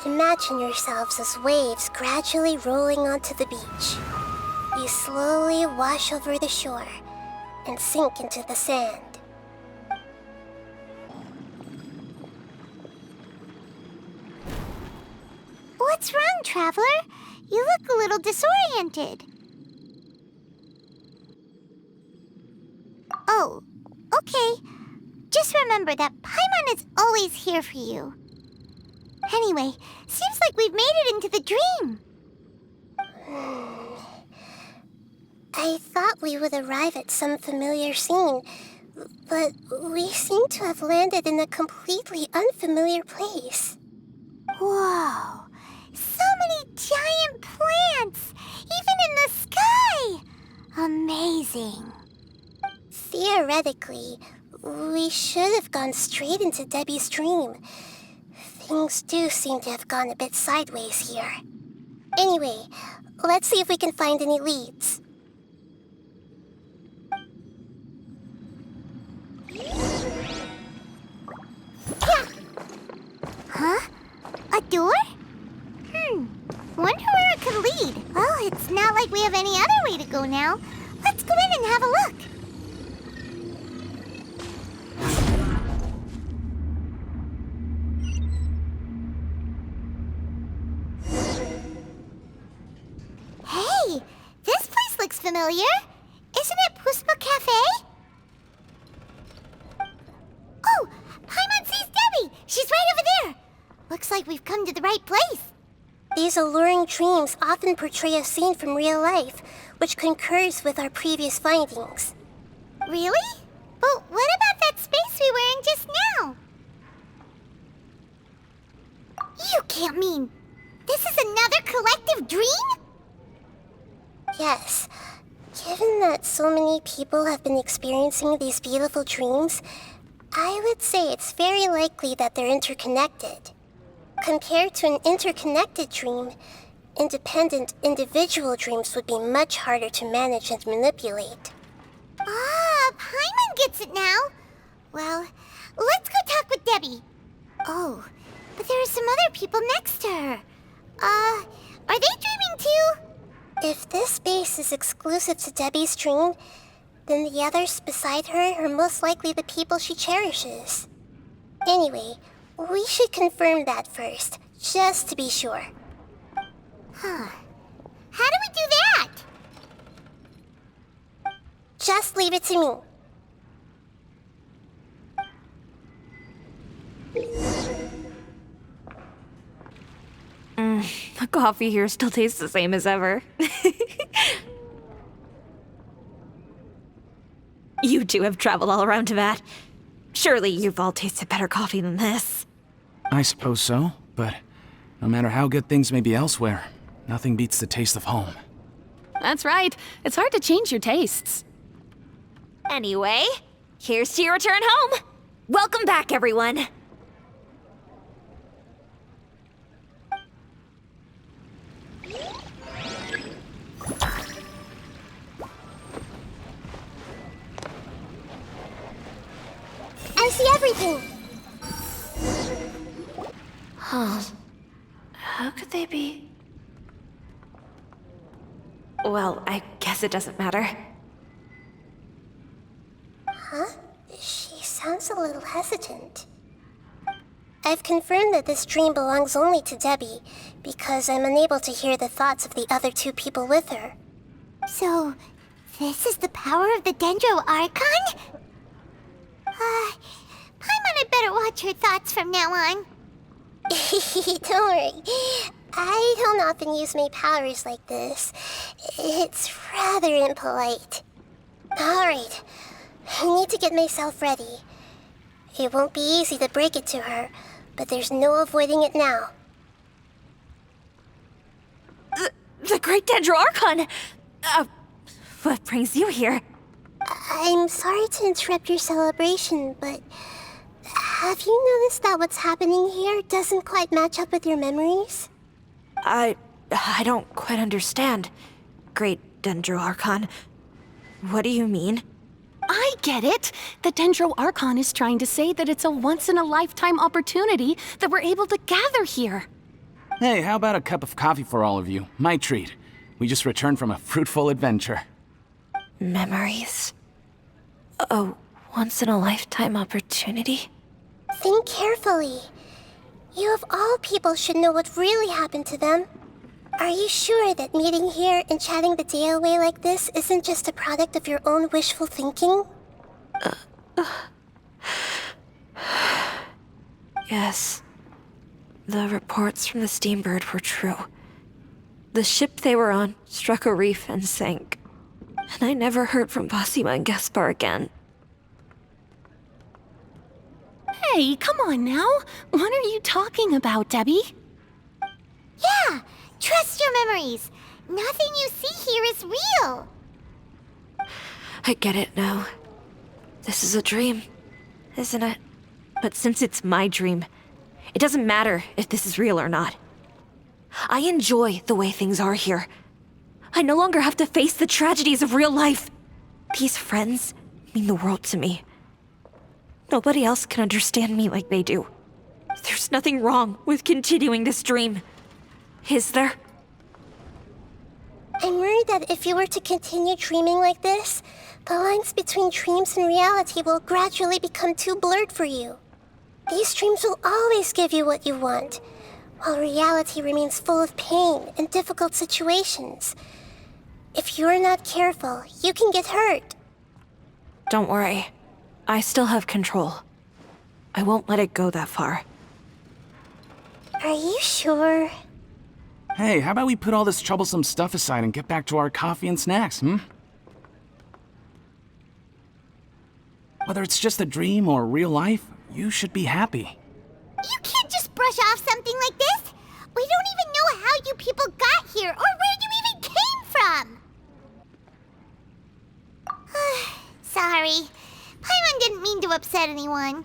Imagine yourselves as waves gradually rolling onto the beach. You slowly wash over the shore and sink into the sand. What's wrong, Traveler? You look a little disoriented. Oh, okay. Just remember that Paimon is always here for you. Anyway, seems like we've made it into the dream. I thought we would arrive at some familiar scene, but we seem to have landed in a completely unfamiliar place. Whoa! So many giant plants! Even in the sky! Amazing. Theoretically, we should have gone straight into Debbie's dream. Things do seem to have gone a bit sideways here. Anyway, let's see if we can find any leads. Huh? A door? Wonder where it could lead. Well, it's not like we have any other way to go now. Let's go in and have a look. Hey, this place looks familiar. Isn't it Puspa Cafe? Oh, Paimon sees Debbie. She's right over there. Looks like we've come to the right place. These alluring dreams often portray a scene from real life, which concurs with our previous findings. Really? But what about that space we were in just now? You can't mean this is another collective dream? Yes. Given that so many people have been experiencing these beautiful dreams, I would say it's very likely that they're interconnected. Compared to an interconnected dream, independent individual dreams would be much harder to manage and manipulate. Ah, Paimon gets it now. Well, let's go talk with Debbie. Oh, but there are some other people next to her. Are they dreaming too? If this space is exclusive to Debbie's dream, then the others beside her are most likely the people she cherishes. Anyway, we should confirm that first, just to be sure. Huh. How do we do that? Just leave it to me. The coffee here still tastes the same as ever. You two have traveled all around Tibet. Surely you've all tasted better coffee than this. I suppose so, but no matter how good things may be elsewhere, nothing beats the taste of home. That's right. It's hard to change your tastes. Anyway, here's to your return home. Welcome back, everyone. I see everything. Huh. How could they be? Well, I guess it doesn't matter. Huh? She sounds a little hesitant. I've confirmed that this dream belongs only to Debbie, because I'm unable to hear the thoughts of the other two people with her. So, this is the power of the Dendro Archon? Paimon had better watch her thoughts from now on. Don't worry. I don't often use my powers like this. It's rather impolite. Alright, I need to get myself ready. It won't be easy to break it to her, but there's no avoiding it now. The Great Dendro Archon! What brings you here? I'm sorry to interrupt your celebration, but have you noticed that what's happening here doesn't quite match up with your memories? I don't quite understand. Great Dendro Archon. What do you mean? I get it. The Dendro Archon is trying to say that it's a once-in-a-lifetime opportunity that we're able to gather here. Hey, how about a cup of coffee for all of you? My treat. We just returned from a fruitful adventure. Memories. A once-in-a-lifetime opportunity? Think carefully. You of all people should know what really happened to them. Are you sure that meeting here and chatting the day away like this isn't just a product of your own wishful thinking? Yes. The reports from the Steambird were true. The ship they were on struck a reef and sank. And I never heard from Basima and Gaspar again. Hey, come on now. What are you talking about, Debbie? Yeah, trust your memories. Nothing you see here is real. I get it now. This is a dream, isn't it? But since it's my dream, it doesn't matter if this is real or not. I enjoy the way things are here. I no longer have to face the tragedies of real life. These friends mean the world to me. Nobody else can understand me like they do. There's nothing wrong with continuing this dream. Is there? I'm worried that if you were to continue dreaming like this, the lines between dreams and reality will gradually become too blurred for you. These dreams will always give you what you want, while reality remains full of pain and difficult situations. If you're not careful, you can get hurt. Don't worry. I still have control. I won't let it go that far. Are you sure? Hey, how about we put all this troublesome stuff aside and get back to our coffee and snacks, Whether it's just a dream or real life, you should be happy. You can't just brush off something like this. We don't even know how you people got here or where you even came from. Sorry. Paimon didn't mean to upset anyone.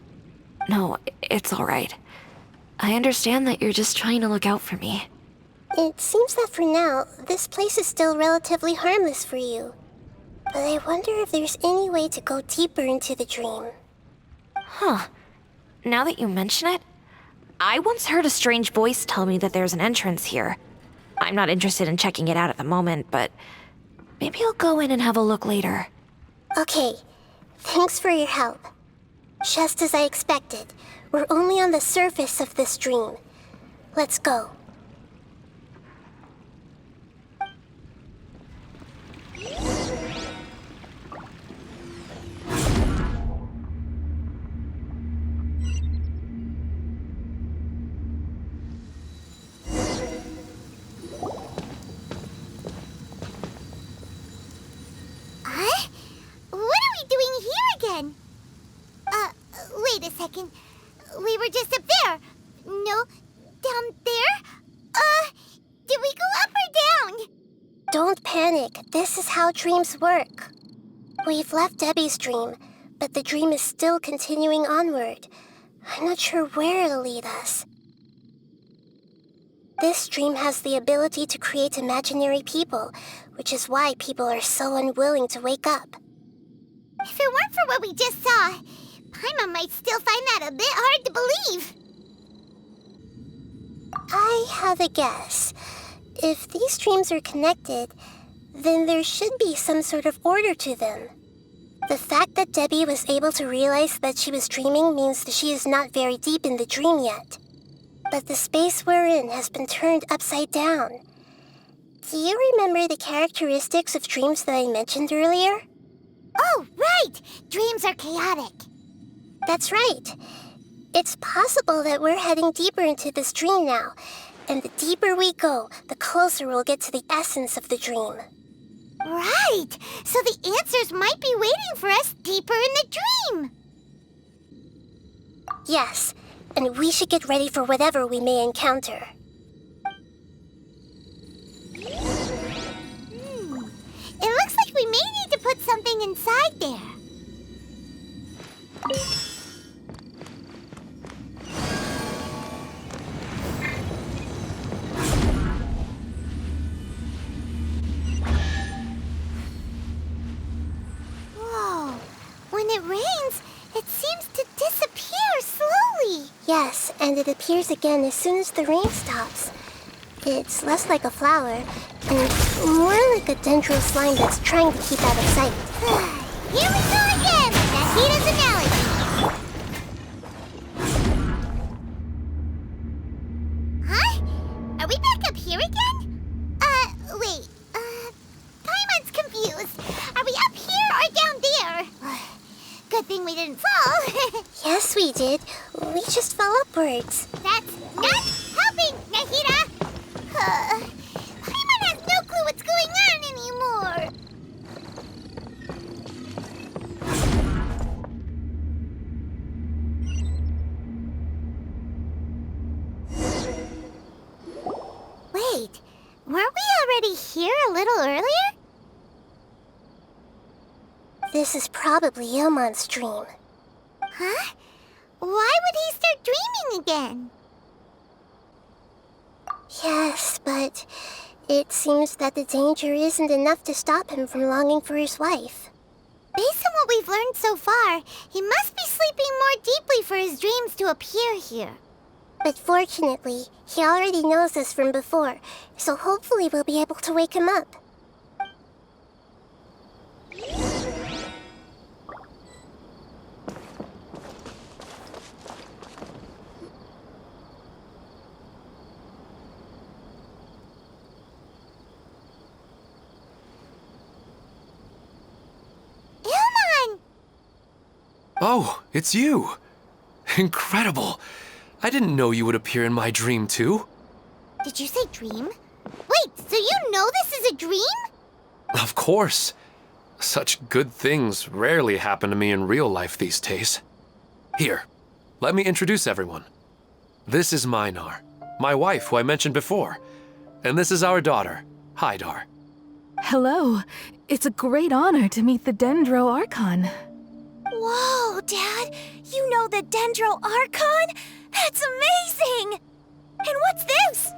No, it's all right. I understand that you're just trying to look out for me. It seems that for now, this place is still relatively harmless for you. But I wonder if there's any way to go deeper into the dream. Huh. Now that you mention it, I once heard a strange voice tell me that there's an entrance here. I'm not interested in checking it out at the moment, but maybe I'll go in and have a look later. Okay, thanks for your help. Just as I expected, we're only on the surface of this dream. Let's go. Wait a second. We were just up there. No, down there? Did we go up or down? Don't panic. This is how dreams work. We've left Debbie's dream, but the dream is still continuing onward. I'm not sure where it'll lead us. This dream has the ability to create imaginary people, which is why people are so unwilling to wake up. If it weren't for what we just saw, Paimon might still find that a bit hard to believe. I have a guess. If these dreams are connected, then there should be some sort of order to them. The fact that Debbie was able to realize that she was dreaming means that she is not very deep in the dream yet. But the space we're in has been turned upside down. Do you remember the characteristics of dreams that I mentioned earlier? Oh, right! Dreams are chaotic. That's right. It's possible that we're heading deeper into this dream now, and the deeper we go, the closer we'll get to the essence of the dream. Right! So the answers might be waiting for us deeper in the dream! Yes, and we should get ready for whatever we may encounter. It looks like we may need to put something inside there. Whoa. When it rains, it seems to disappear slowly. Yes, and it appears again as soon as the rain stops. It's less like a flower, and more like a dendro slime that's trying to keep out of sight. Here we go again! Nahida's analogy! Huh? Are we back up here again? Wait. Paimon's confused. Are we up here or down there? Good thing we didn't fall. Yes, we did. We just fell upwards. That's not helping, Nahida! Paimon has no clue what's going on anymore! Wait, weren't we already here a little earlier? This is probably Ilmon's dream. Huh? Why would he start dreaming again? Yes, but it seems that the danger isn't enough to stop him from longing for his wife. Based on what we've learned so far, he must be sleeping more deeply for his dreams to appear here. But fortunately, he already knows us from before, so hopefully we'll be able to wake him up. Oh, it's you! Incredible! I didn't know you would appear in my dream, too. Did you say dream? Wait, so you know this is a dream? Of course. Such good things rarely happen to me in real life these days. Here, let me introduce everyone. This is Minar, my wife who I mentioned before. And this is our daughter, Hydar. Hello. It's a great honor to meet the Dendro Archon. Whoa, Dad! You know the Dendro Archon? That's amazing! And what's this?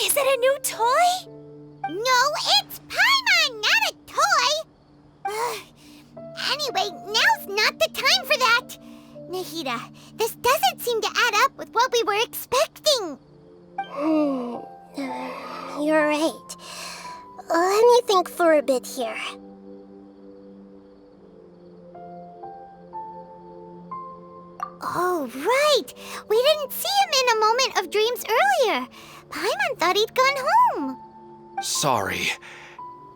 Is it a new toy? No, it's Paimon, not a toy! Anyway, now's not the time for that! Nahida, this doesn't seem to add up with what we were expecting. You're right. Let me think for a bit here. Oh, right! We didn't see him in a moment of dreams earlier. Paimon thought he'd gone home. Sorry.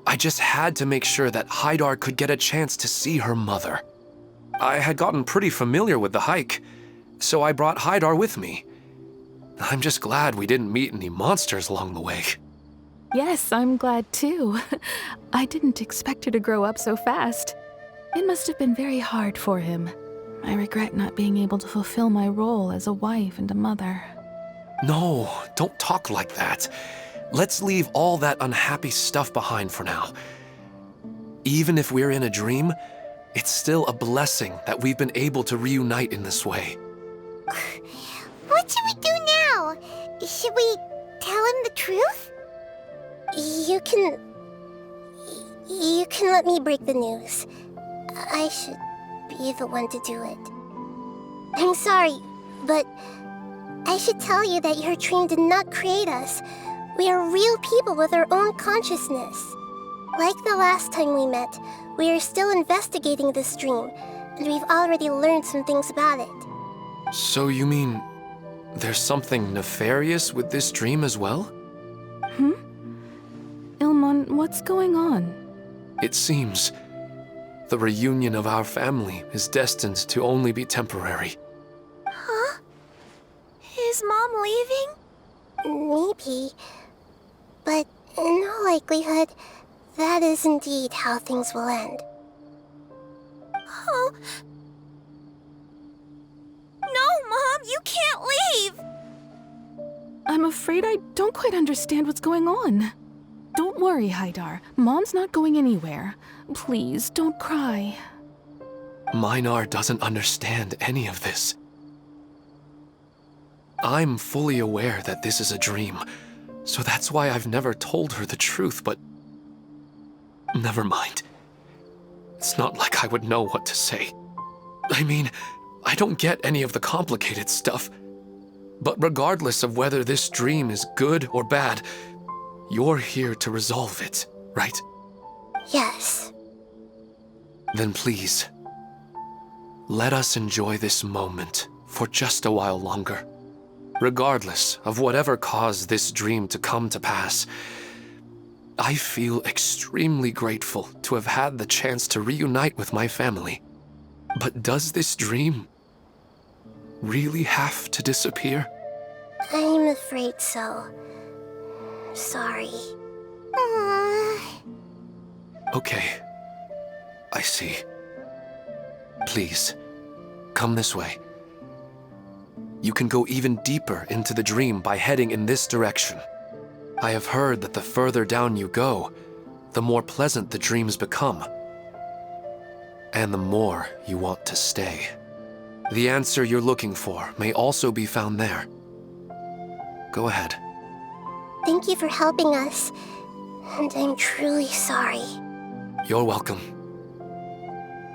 I just had to make sure that Hydar could get a chance to see her mother. I had gotten pretty familiar with the hike, so I brought Hydar with me. I'm just glad we didn't meet any monsters along the way. Yes, I'm glad too. I didn't expect her to grow up so fast. It must have been very hard for him. I regret not being able to fulfill my role as a wife and a mother. No, don't talk like that. Let's leave all that unhappy stuff behind for now. Even if we're in a dream, it's still a blessing that we've been able to reunite in this way. What should we do now? Should we tell him the truth? You can let me break the news. I should be the one to do it. I'm sorry, but I should tell you that your dream did not create us. We are real people with our own consciousness. Like the last time we met, we are still investigating this dream, and we've already learned some things about it. So you mean there's something nefarious with this dream as well? Ilmon, what's going on? It seems the reunion of our family is destined to only be temporary. Huh? Is Mom leaving? Maybe. But in all likelihood, that is indeed how things will end. Oh. No, Mom, you can't leave! I'm afraid I don't quite understand what's going on. Don't worry, Haidar. Mom's not going anywhere. Please, don't cry. Minar doesn't understand any of this. I'm fully aware that this is a dream, so that's why I've never told her the truth, but... Never mind. It's not like I would know what to say. I mean, I don't get any of the complicated stuff. But regardless of whether this dream is good or bad, you're here to resolve it, right? Yes. Then please, let us enjoy this moment for just a while longer. Regardless of whatever caused this dream to come to pass, I feel extremely grateful to have had the chance to reunite with my family. But does this dream really have to disappear? I'm afraid so. Sorry. Okay, I see. Please, come this way. You can go even deeper into the dream by heading in this direction. I have heard that the further down you go, the more pleasant the dreams become, and the more you want to stay. The answer you're looking for may also be found there. Go ahead. Thank you for helping us, and I'm truly sorry. You're welcome.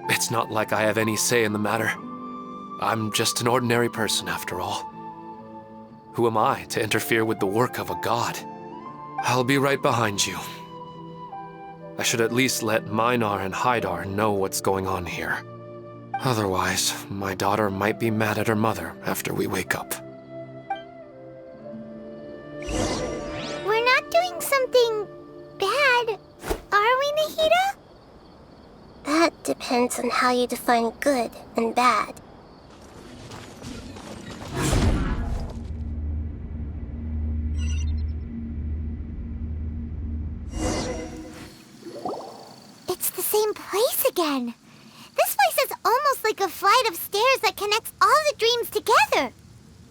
It's not like I have any say in the matter. I'm just an ordinary person, after all. Who am I to interfere with the work of a god? I'll be right behind you. I should at least let Minar and Haidar know what's going on here. Otherwise, my daughter might be mad at her mother after we wake up. We're not doing something bad, are we, Nahida? That depends on how you define good and bad. It's the same place again. This place is almost like a flight of stairs that connects all the dreams together.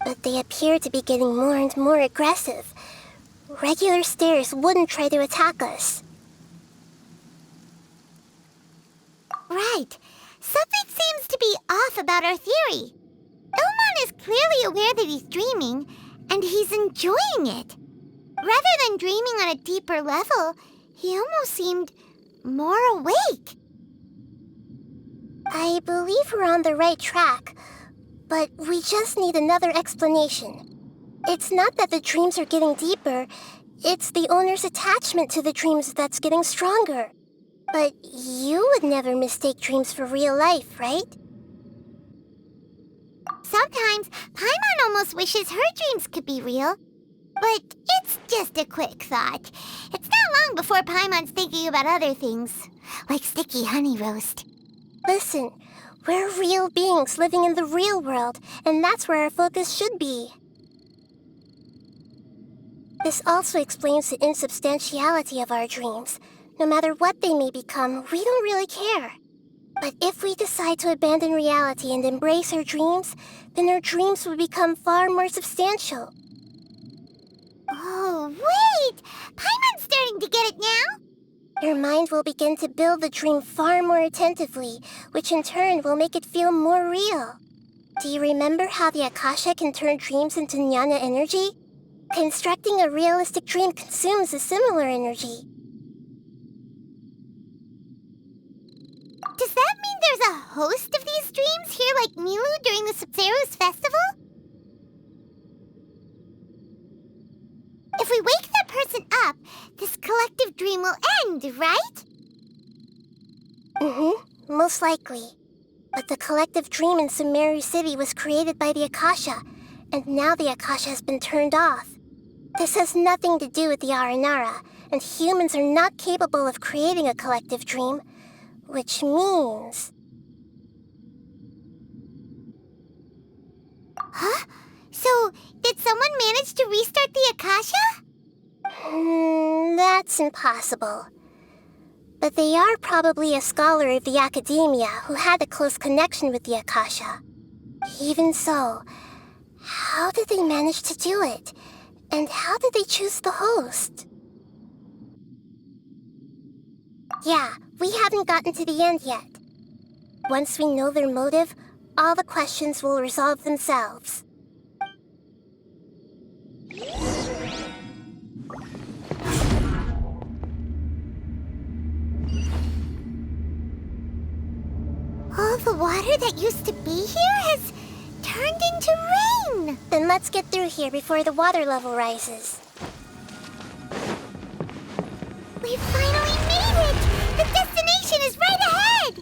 But they appear to be getting more and more aggressive. Regular stairs wouldn't try to attack us. Right. Something seems to be off about our theory. Ilmon is clearly aware that he's dreaming, and he's enjoying it. Rather than dreaming on a deeper level, he almost seemed more awake. I believe we're on the right track, but we just need another explanation. It's not that the dreams are getting deeper, it's the owner's attachment to the dreams that's getting stronger. But you would never mistake dreams for real life, right? Sometimes, Paimon almost wishes her dreams could be real. But it's just a quick thought. It's not long before Paimon's thinking about other things, like sticky honey roast. Listen, we're real beings living in the real world, and that's where our focus should be. This also explains the insubstantiality of our dreams. No matter what they may become, we don't really care. But if we decide to abandon reality and embrace our dreams, then our dreams will become far more substantial. Oh, wait! Paimon's starting to get it now? Your mind will begin to build the dream far more attentively, which in turn will make it feel more real. Do you remember how the Akasha can turn dreams into jnana energy? Constructing a realistic dream consumes a similar energy. Does that mean there's a host of these dreams here like Milu during the Subzero's festival? If we wake that person up, this collective dream will end, right? most likely. But the collective dream in Sumeru City was created by the Akasha, and now the Akasha has been turned off. This has nothing to do with the Aranara, and humans are not capable of creating a collective dream, which means... Huh? So, did someone manage to restart the Akasha? That's impossible. But they are probably a scholar of the Academia who had a close connection with the Akasha. Even so, how did they manage to do it? And how did they choose the host? Yeah, we haven't gotten to the end yet. Once we know their motive, all the questions will resolve themselves. All the water that used to be here has turned into rain! Then let's get through here before the water level rises. We finally made it! The destination is right ahead!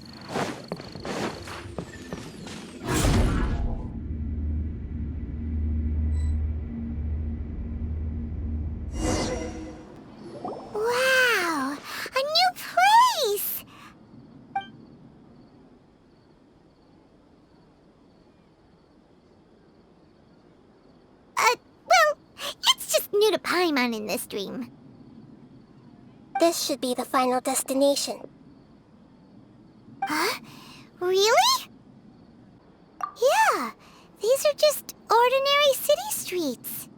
Wow! A new place! Well, it's just new to Paimon in this dream. This should be the final destination. Huh? Really? Yeah, these are just ordinary city streets.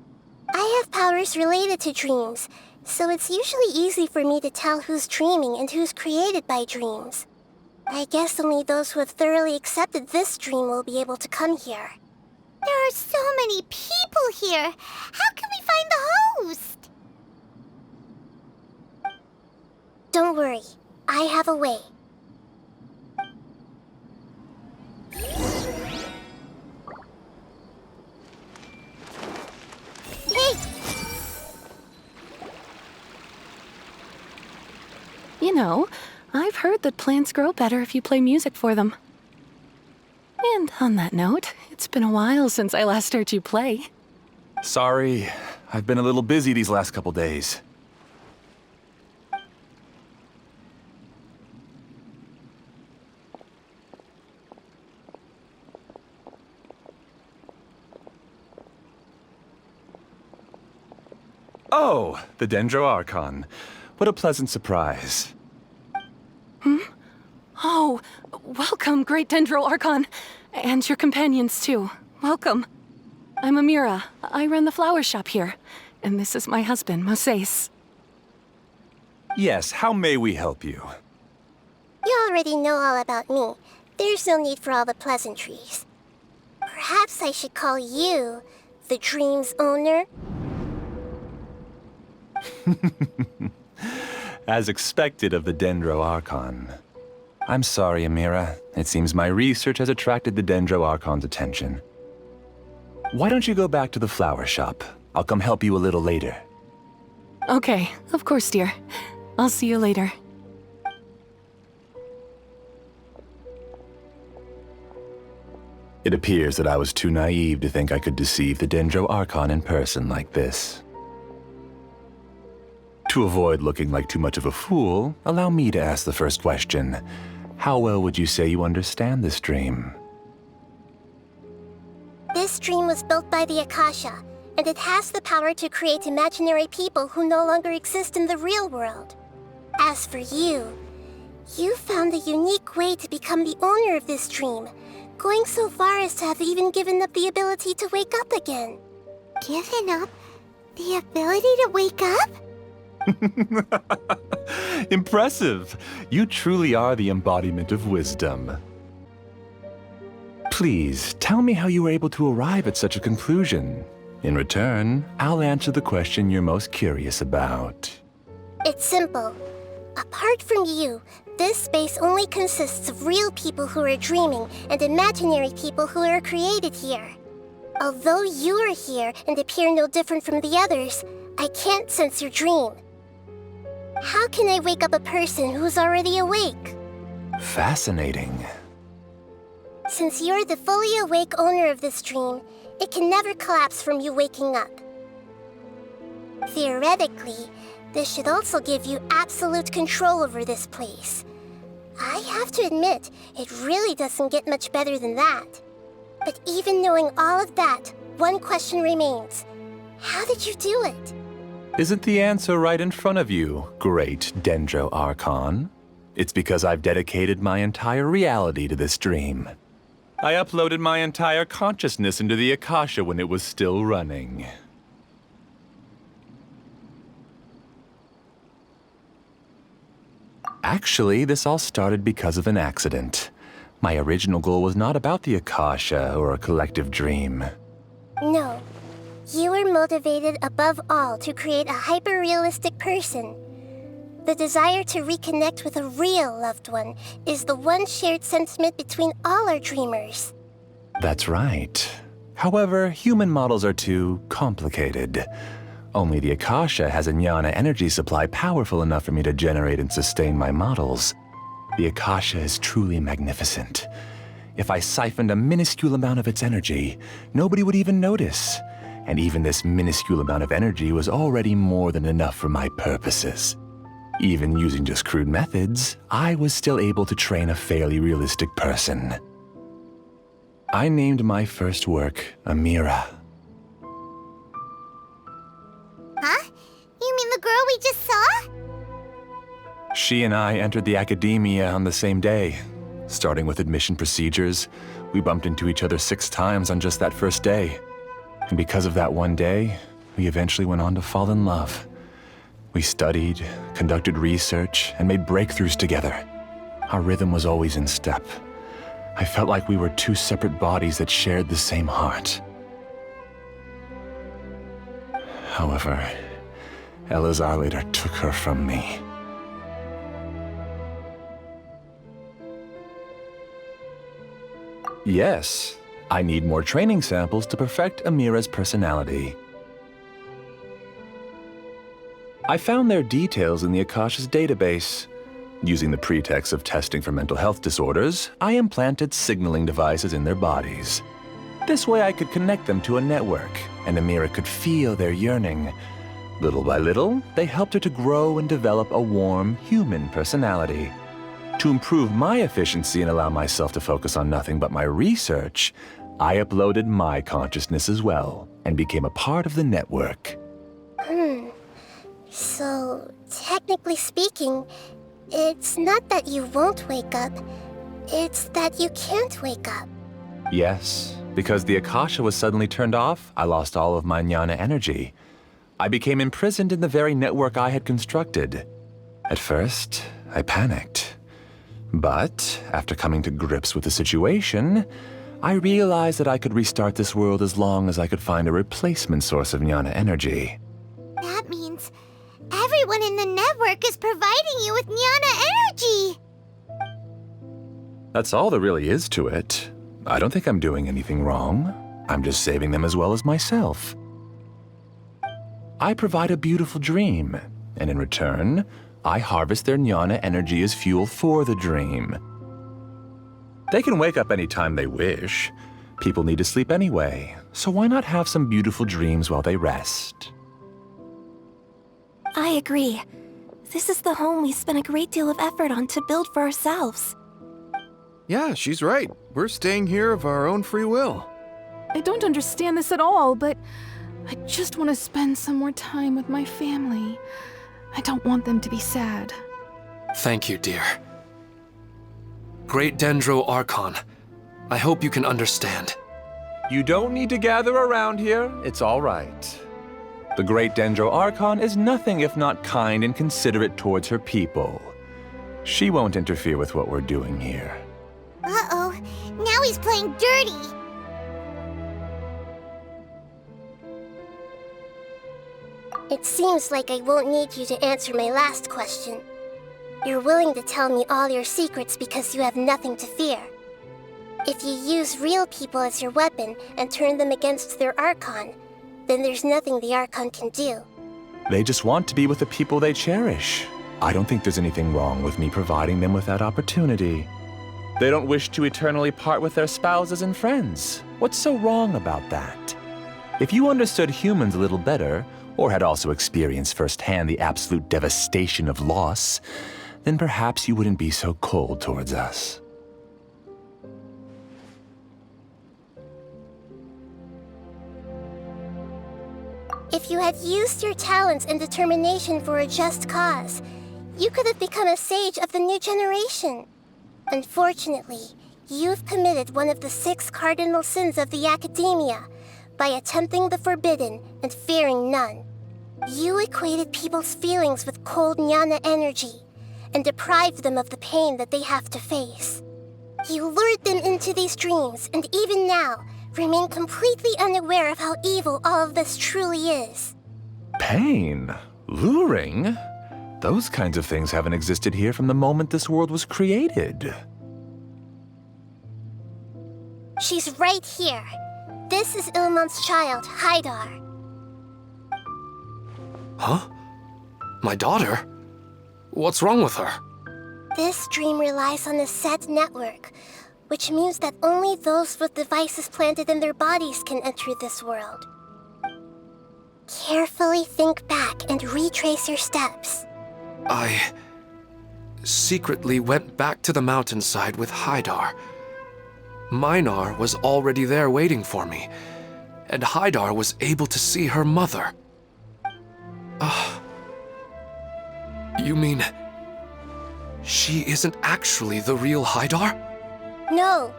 I have powers related to dreams, so it's usually easy for me to tell who's dreaming and who's created by dreams. I guess only those who have thoroughly accepted this dream will be able to come here. There are so many people here. How can we find the host? Don't worry, I have a way. Hey! You know, I've heard that plants grow better if you play music for them. And on that note, it's been a while since I last heard you play. Sorry, I've been a little busy these last couple days. Oh, the Dendro Archon. What a pleasant surprise. Oh, welcome, great Dendro Archon. And your companions, too. Welcome. I'm Amira. I run the flower shop here. And this is my husband, Moses. Yes, how may we help you? You already know all about me. There's no need for all the pleasantries. Perhaps I should call you the dream's owner? As expected of the Dendro Archon. I'm sorry, Amira. It seems my research has attracted the Dendro Archon's attention. Why don't you go back to the flower shop? I'll come help you a little later. Okay, of course, dear. I'll see you later. It appears that I was too naive to think I could deceive the Dendro Archon in person like this. To avoid looking like too much of a fool, allow me to ask the first question. How well would you say you understand this dream? This dream was built by the Akasha, and it has the power to create imaginary people who no longer exist in the real world. As for you, you found a unique way to become the owner of this dream, going so far as to have even given up the ability to wake up again. Given up the ability to wake up? Impressive! You truly are the embodiment of wisdom. Please, tell me how you were able to arrive at such a conclusion. In return, I'll answer the question you're most curious about. It's simple. Apart from you, this space only consists of real people who are dreaming and imaginary people who are created here. Although you are here and appear no different from the others, I can't sense your dream. How can I wake up a person who's already awake? Fascinating. Since you're the fully awake owner of this dream, it can never collapse from you waking up. Theoretically, this should also give you absolute control over this place. I have to admit, it really doesn't get much better than that. But even knowing all of that, one question remains. How did you do it? Isn't the answer right in front of you, great Dendro Archon? It's because I've dedicated my entire reality to this dream. I uploaded my entire consciousness into the Akasha when it was still running. Actually, this all started because of an accident. My original goal was not about the Akasha or a collective dream. No. You were motivated above all to create a hyper-realistic person. The desire to reconnect with a real loved one is the one shared sentiment between all our dreamers. That's right. However, human models are too complicated. Only the Akasha has a jnana energy supply powerful enough for me to generate and sustain my models. The Akasha is truly magnificent. If I siphoned a minuscule amount of its energy, nobody would even notice. And even this minuscule amount of energy was already more than enough for my purposes. Even using just crude methods, I was still able to train a fairly realistic person. I named my first work Amira. Huh? You mean the girl we just saw? She and I entered the academia on the same day. Starting with admission procedures, we bumped into each other 6 times on just that first day. And because of that one day, we eventually went on to fall in love. We studied, conducted research, and made breakthroughs together. Our rhythm was always in step. I felt like we were 2 separate bodies that shared the same heart. However, Elazar later took her from me. Yes, I need more training samples to perfect Amira's personality. I found their details in the Akasha's database. Using the pretext of testing for mental health disorders, I implanted signaling devices in their bodies. This way I could connect them to a network, and Amira could feel their yearning. Little by little, they helped her to grow and develop a warm, human personality. To improve my efficiency and allow myself to focus on nothing but my research, I uploaded my consciousness as well, and became a part of the network. So, technically speaking, it's not that you won't wake up, it's that you can't wake up. Yes, because the Akasha was suddenly turned off, I lost all of my jnana energy. I became imprisoned in the very network I had constructed. At first, I panicked. But, after coming to grips with the situation, I realized that I could restart this world as long as I could find a replacement source of jnana energy. That means everyone in the network is providing you with jnana energy! That's all there really is to it. I don't think I'm doing anything wrong. I'm just saving them as well as myself. I provide a beautiful dream, and in return, I harvest their jnana energy as fuel for the dream. They can wake up anytime they wish. People need to sleep anyway, so why not have some beautiful dreams while they rest? I agree. This is the home we spent a great deal of effort on to build for ourselves. Yeah, she's right. We're staying here of our own free will. I don't understand this at all, but I just want to spend some more time with my family. I don't want them to be sad. Thank you, dear. Great Dendro Archon, I hope you can understand. You don't need to gather around here. It's all right. The great Dendro Archon is nothing if not kind and considerate towards her people. She won't interfere with what we're doing here. Uh-oh, now he's playing dirty! It seems like I won't need you to answer my last question. You're willing to tell me all your secrets because you have nothing to fear. If you use real people as your weapon and turn them against their Archon, then there's nothing the Archon can do. They just want to be with the people they cherish. I don't think there's anything wrong with me providing them with that opportunity. They don't wish to eternally part with their spouses and friends. What's so wrong about that? If you understood humans a little better, or had also experienced firsthand the absolute devastation of loss, then perhaps you wouldn't be so cold towards us. If you had used your talents and determination for a just cause, you could have become a sage of the new generation. Unfortunately, you've committed one of the 6 cardinal sins of the Academia by attempting the forbidden and fearing none. You equated people's feelings with cold jnana energy and deprived them of the pain that they have to face. You lured them into these dreams and even now remain completely unaware of how evil all of this truly is. Pain? Luring? Those kinds of things haven't existed here from the moment this world was created. She's right here. This is Ilmon's child, Haidar. Huh? My daughter? What's wrong with her? This dream relies on a set network, which means that only those with devices planted in their bodies can enter this world. Carefully think back and retrace your steps. I secretly went back to the mountainside with Haidar. Minar was already there waiting for me, and Haidar was able to see her mother. You mean she isn't actually the real Haidar? No,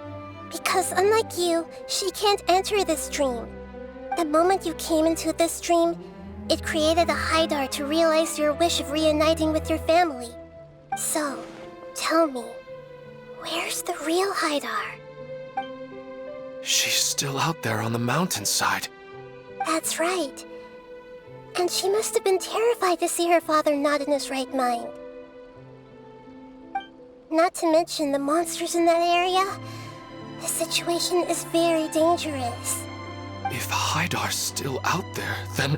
because unlike you, she can't enter this dream. The moment you came into this dream, it created a Haidar to realize your wish of reuniting with your family. So, tell me, where's the real Haidar? She's still out there on the mountainside. That's right. And she must have been terrified to see her father not in his right mind. Not to mention the monsters in that area. The situation is very dangerous. If Haidar's still out there, then...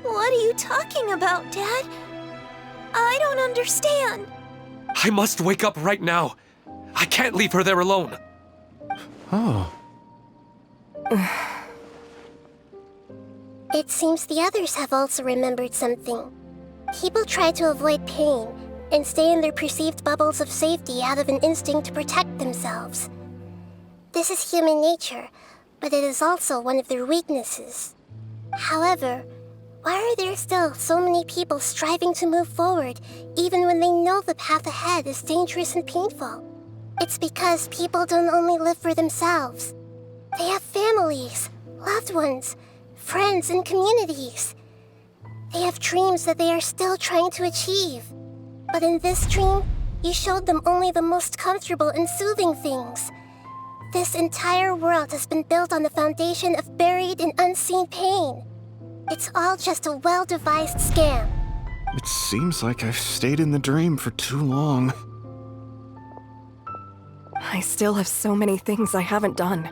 What are you talking about, Dad? I don't understand. I must wake up right now. I can't leave her there alone. Oh. It seems the others have also remembered something. People try to avoid pain and stay in their perceived bubbles of safety out of an instinct to protect themselves. This is human nature, but it is also one of their weaknesses. However, why are there still so many people striving to move forward even when they know the path ahead is dangerous and painful? It's because people don't only live for themselves. They have families, loved ones, friends, and communities. They have dreams that they are still trying to achieve. But in this dream, you showed them only the most comfortable and soothing things. This entire world has been built on the foundation of buried and unseen pain. It's all just a well-devised scam. It seems like I've stayed in the dream for too long. I still have so many things I haven't done.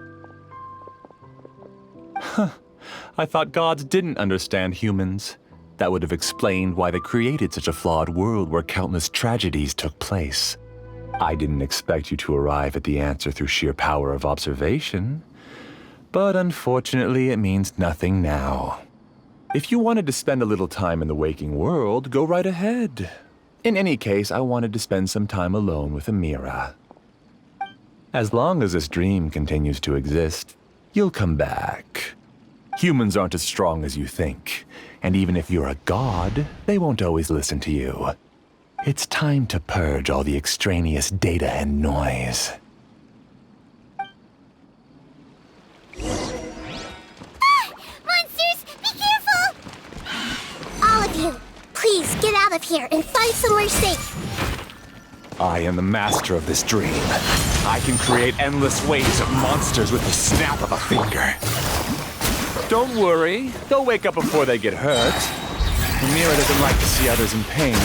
I thought gods didn't understand humans. That would have explained why they created such a flawed world where countless tragedies took place. I didn't expect you to arrive at the answer through sheer power of observation. But unfortunately, it means nothing now. If you wanted to spend a little time in the waking world, go right ahead. In any case, I wanted to spend some time alone with Amira. As long as this dream continues to exist, you'll come back. Humans aren't as strong as you think, and even if you're a god, they won't always listen to you. It's time to purge all the extraneous data and noise. Monsters, be careful! All of you, please get out of here and find somewhere safe. I am the master of this dream. I can create endless waves of monsters with the snap of a finger. Don't worry, they'll wake up before they get hurt. Amira doesn't like to see others in pain.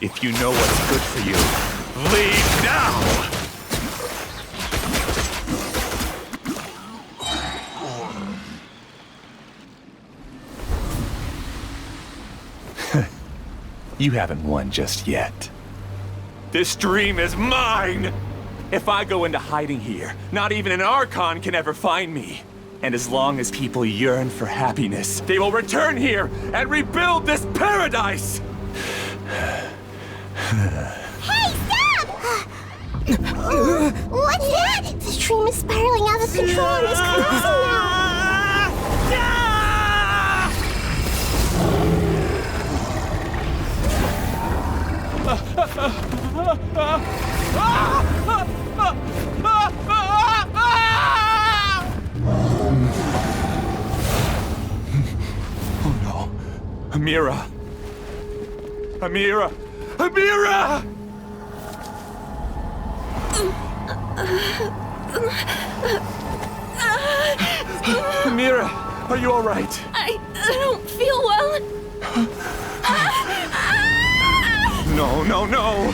If you know what's good for you, leave now! You haven't won just yet. This dream is mine! If I go into hiding here, not even an Archon can ever find me. And as long as people yearn for happiness, they will return here and rebuild this paradise! Hey, stop! What's that? The dream is spiraling out of control and is collapsing now. Oh no. Amira! Amira! Amira! Amira, are you all right? I don't feel well. No, no, no!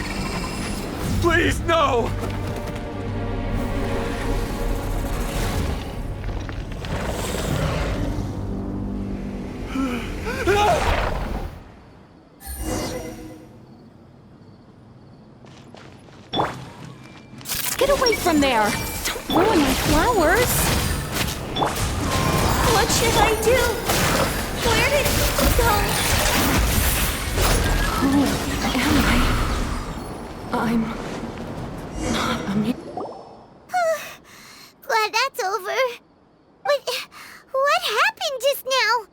Please, no! Get away from there! Don't ruin my flowers! What should I do? Where did he go? Who am I? I'm not Amira. Glad that's over. But what happened just now?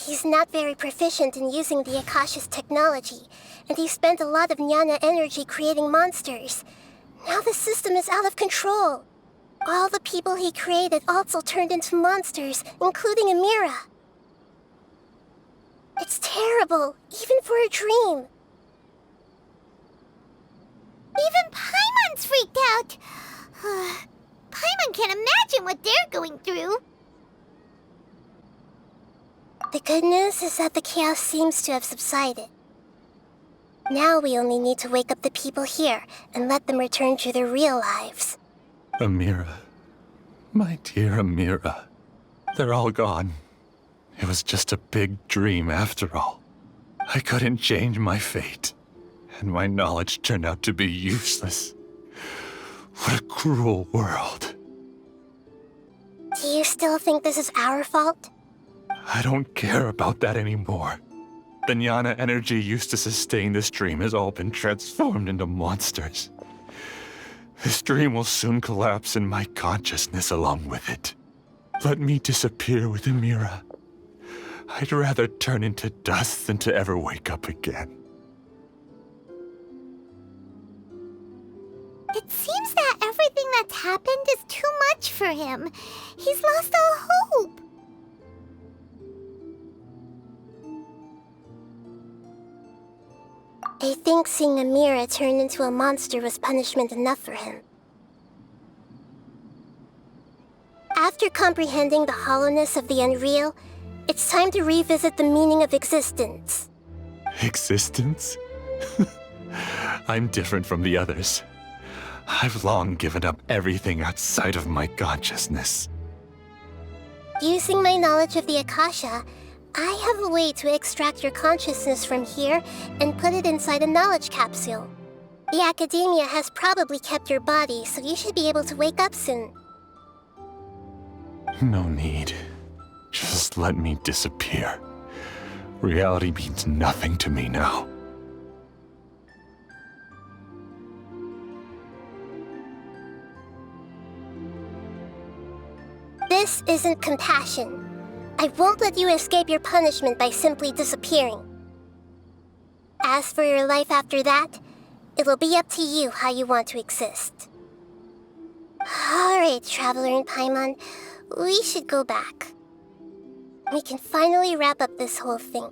He's not very proficient in using the Akasha's technology, and he spent a lot of Jnana energy creating monsters. Now the system is out of control. All the people he created also turned into monsters, including Amira. It's terrible, even for a dream. Even Paimon's freaked out. Paimon can't imagine what they're going through. The good news is that the chaos seems to have subsided. Now we only need to wake up the people here and let them return to their real lives. Amira. My dear Amira. They're all gone. It was just a big dream after all. I couldn't change my fate, and my knowledge turned out to be useless. What a cruel world. Do you still think this is our fault? I don't care about that anymore. The Jnana energy used to sustain this dream has all been transformed into monsters. This dream will soon collapse and my consciousness along with it. Let me disappear with Amira. I'd rather turn into dust than to ever wake up again. It seems that everything that's happened is too much for him. He's lost all hope. I think seeing Amira turn into a monster was punishment enough for him. After comprehending the hollowness of the unreal, it's time to revisit the meaning of existence. Existence? I'm different from the others. I've long given up everything outside of my consciousness. Using my knowledge of the Akasha, I have a way to extract your consciousness from here and put it inside a knowledge capsule. The Academia has probably kept your body, so you should be able to wake up soon. No need. Just let me disappear. Reality means nothing to me now. This isn't compassion. I won't let you escape your punishment by simply disappearing. As for your life after that, it'll be up to you how you want to exist. Alright, Traveler and Paimon, we should go back. We can finally wrap up this whole thing.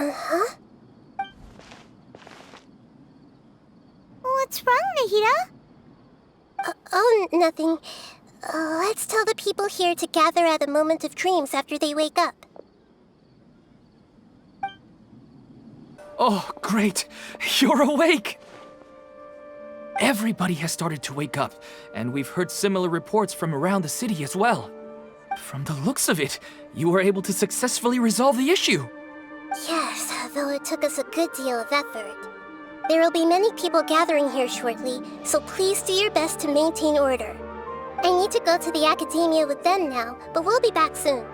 Uh-huh? What's wrong, Nahida? Oh, nothing. Let's tell the people here to gather at a moment of dreams after they wake up. Oh, great! You're awake! Everybody has started to wake up, and we've heard similar reports from around the city as well. From the looks of it, you were able to successfully resolve the issue. Yes, though it took us a good deal of effort. There will be many people gathering here shortly, so please do your best to maintain order. I need to go to the academia with them now, but we'll be back soon.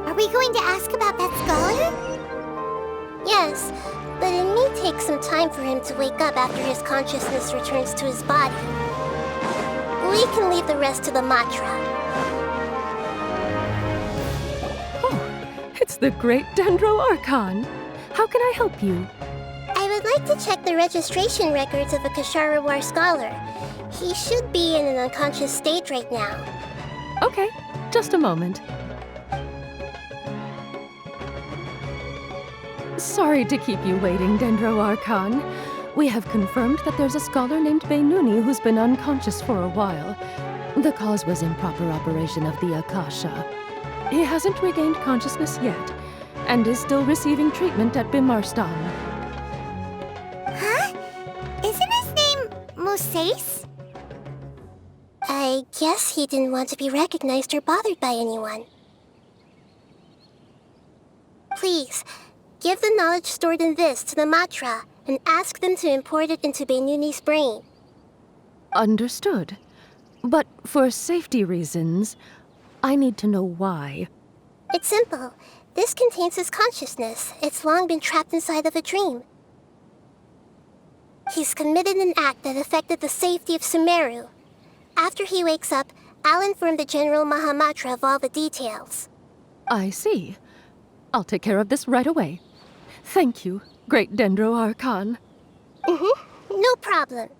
Are we going to ask about that scholar? Yes, but it may take some time for him to wake up after his consciousness returns to his body. We can leave the rest to the Matra. Oh, it's the great Dendro Archon. How can I help you? I would like to check the registration records of a Kasharawar scholar. He should be in an unconscious state right now. Okay, just a moment. Sorry to keep you waiting, Dendro Archon. We have confirmed that there's a scholar named Beinuni who's been unconscious for a while. The cause was improper operation of the Akasha. He hasn't regained consciousness yet, and is still receiving treatment at Bimarstan. Huh? Isn't his name Moses? I guess he didn't want to be recognized or bothered by anyone. Please, give the knowledge stored in this to the Matra and ask them to import it into Beinuni's brain. Understood. But for safety reasons, I need to know why. It's simple. This contains his consciousness. It's long been trapped inside of a dream. He's committed an act that affected the safety of Sumeru. After he wakes up, I'll inform the General Mahamatra of all the details. I see. I'll take care of this right away. Thank you, great Dendro Archon. No problem.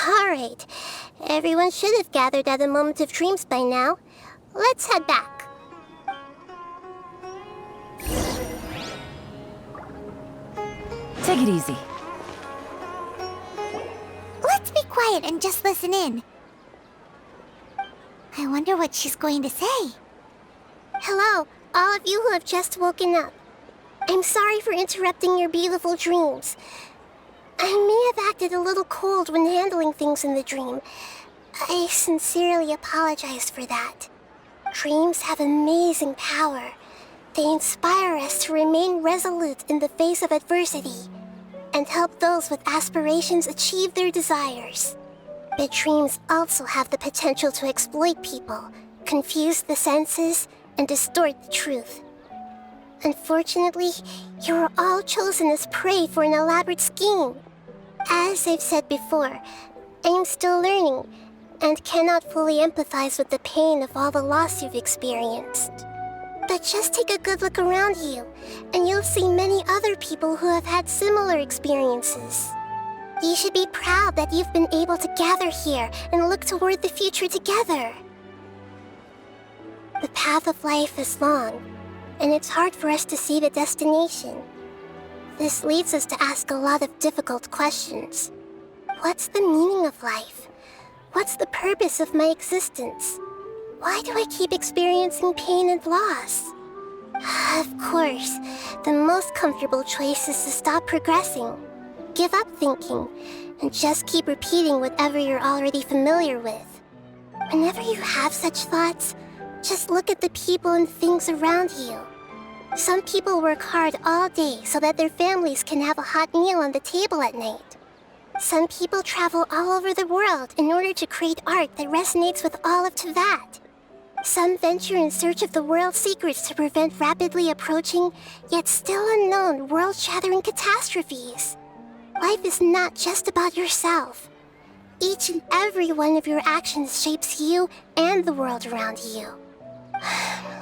Alright. Everyone should have gathered at a moment of dreams by now. Let's head back. Take it easy. Let's be quiet and just listen in. I wonder what she's going to say. Hello, all of you who have just woken up. I'm sorry for interrupting your beautiful dreams. I may have acted a little cold when handling things in the dream. I sincerely apologize for that. Dreams have amazing power. They inspire us to remain resolute in the face of adversity and help those with aspirations achieve their desires. But dreams also have the potential to exploit people, confuse the senses, and distort the truth. Unfortunately, you are all chosen as prey for an elaborate scheme. As I've said before, I am still learning and cannot fully empathize with the pain of all the loss you've experienced. But just take a good look around you, and you'll see many other people who have had similar experiences. You should be proud that you've been able to gather here and look toward the future together. The path of life is long, and it's hard for us to see the destination. This leads us to ask a lot of difficult questions. What's the meaning of life? What's the purpose of my existence? Why do I keep experiencing pain and loss? Of course, the most comfortable choice is to stop progressing. Give up thinking, and just keep repeating whatever you're already familiar with. Whenever you have such thoughts, just look at the people and things around you. Some people work hard all day so that their families can have a hot meal on the table at night. Some people travel all over the world in order to create art that resonates with all of Teyvat. Some venture in search of the world's secrets to prevent rapidly approaching, yet still unknown, world-shattering catastrophes. Life is not just about yourself. Each and every one of your actions shapes you and the world around you.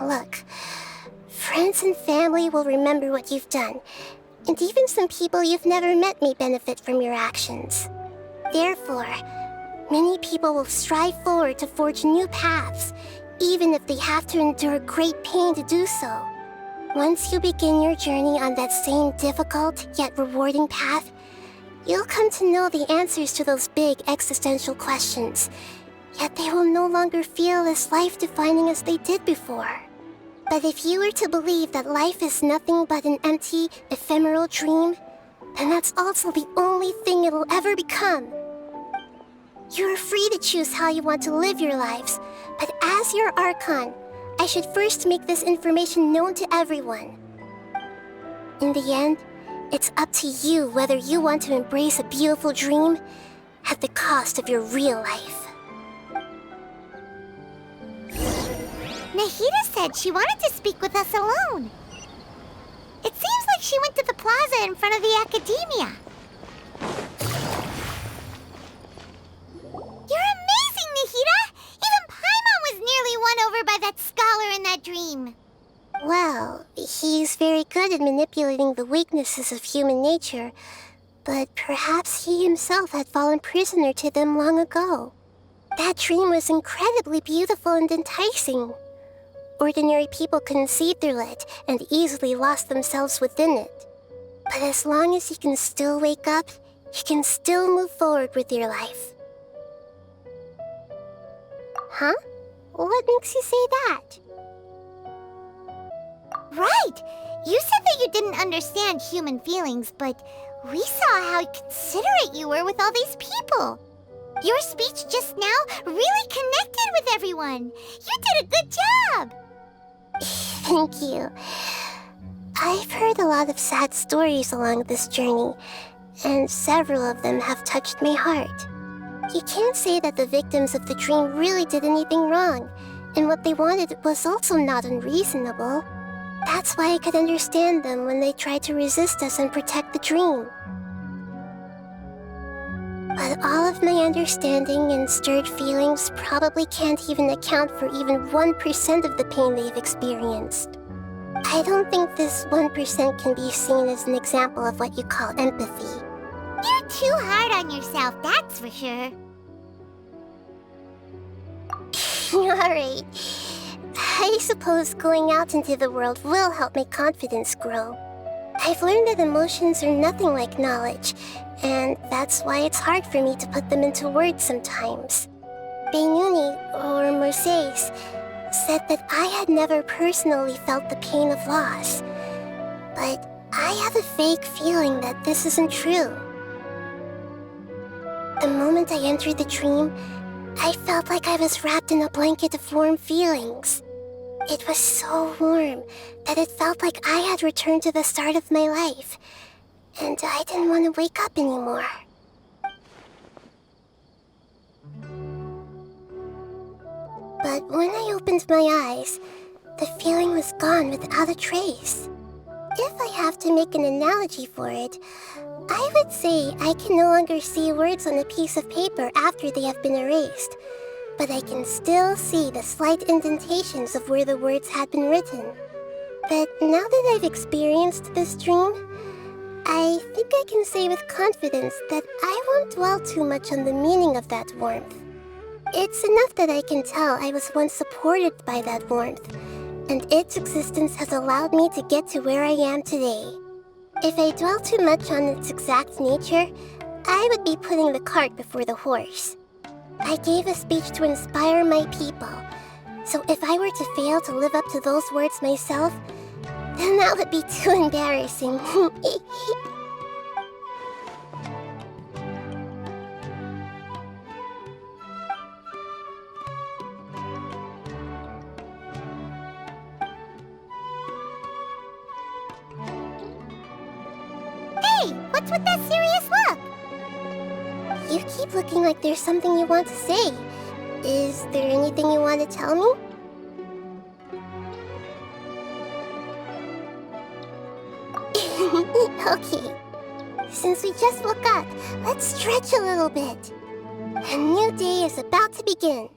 Look, friends and family will remember what you've done, and even some people you've never met may benefit from your actions. Therefore, many people will strive forward to forge new paths, even if they have to endure great pain to do so. Once you begin your journey on that same difficult yet rewarding path, you'll come to know the answers to those big existential questions, yet they will no longer feel as life-defining as they did before. But if you were to believe that life is nothing but an empty, ephemeral dream, then that's also the only thing it'll ever become. You're free to choose how you want to live your lives, but as your Archon, I should first make this information known to everyone. In the end, it's up to you whether you want to embrace a beautiful dream at the cost of your real life. Nahida said she wanted to speak with us alone. It seems like she went to the plaza in front of the academia. You're amazing, Nahida! Even Paimon was nearly won over by that scholar in that dream. Well, he's very good at manipulating the weaknesses of human nature, but perhaps he himself had fallen prisoner to them long ago. That dream was incredibly beautiful and enticing. Ordinary people couldn't see through it and easily lost themselves within it. But as long as you can still wake up, you can still move forward with your life. Huh? What makes you say that? Right! You said that you didn't understand human feelings, but we saw how considerate you were with all these people. Your speech just now really connected with everyone. You did a good job! Thank you. I've heard a lot of sad stories along this journey, and several of them have touched my heart. You can't say that the victims of the dream really did anything wrong, and what they wanted was also not unreasonable. That's why I could understand them when they tried to resist us and protect the dream. But all of my understanding and stirred feelings probably can't even account for even 1% of the pain they've experienced. I don't think this 1% can be seen as an example of what you call empathy. You're too hard on yourself, that's for sure. Alright. I suppose going out into the world will help my confidence grow. I've learned that emotions are nothing like knowledge, and that's why it's hard for me to put them into words sometimes. Beinuni, or Mercedes, said that I had never personally felt the pain of loss. But I have a vague feeling that this isn't true. The moment I entered the dream, I felt like I was wrapped in a blanket of warm feelings. It was so warm that it felt like I had returned to the start of my life, and I didn't want to wake up anymore. But when I opened my eyes, the feeling was gone without a trace. If I have to make an analogy for it, I would say I can no longer see words on a piece of paper after they have been erased, but I can still see the slight indentations of where the words had been written. But now that I've experienced this dream, I think I can say with confidence that I won't dwell too much on the meaning of that warmth. It's enough that I can tell I was once supported by that warmth, and its existence has allowed me to get to where I am today. If I dwell too much on its exact nature, I would be putting the cart before the horse. I gave a speech to inspire my people, so if I were to fail to live up to those words myself, then that would be too embarrassing. Hey, what's with that serious look? You keep looking like there's something you want to say. Is there anything you want to tell me? Okay. Since we just woke up, let's stretch a little bit. A new day is about to begin.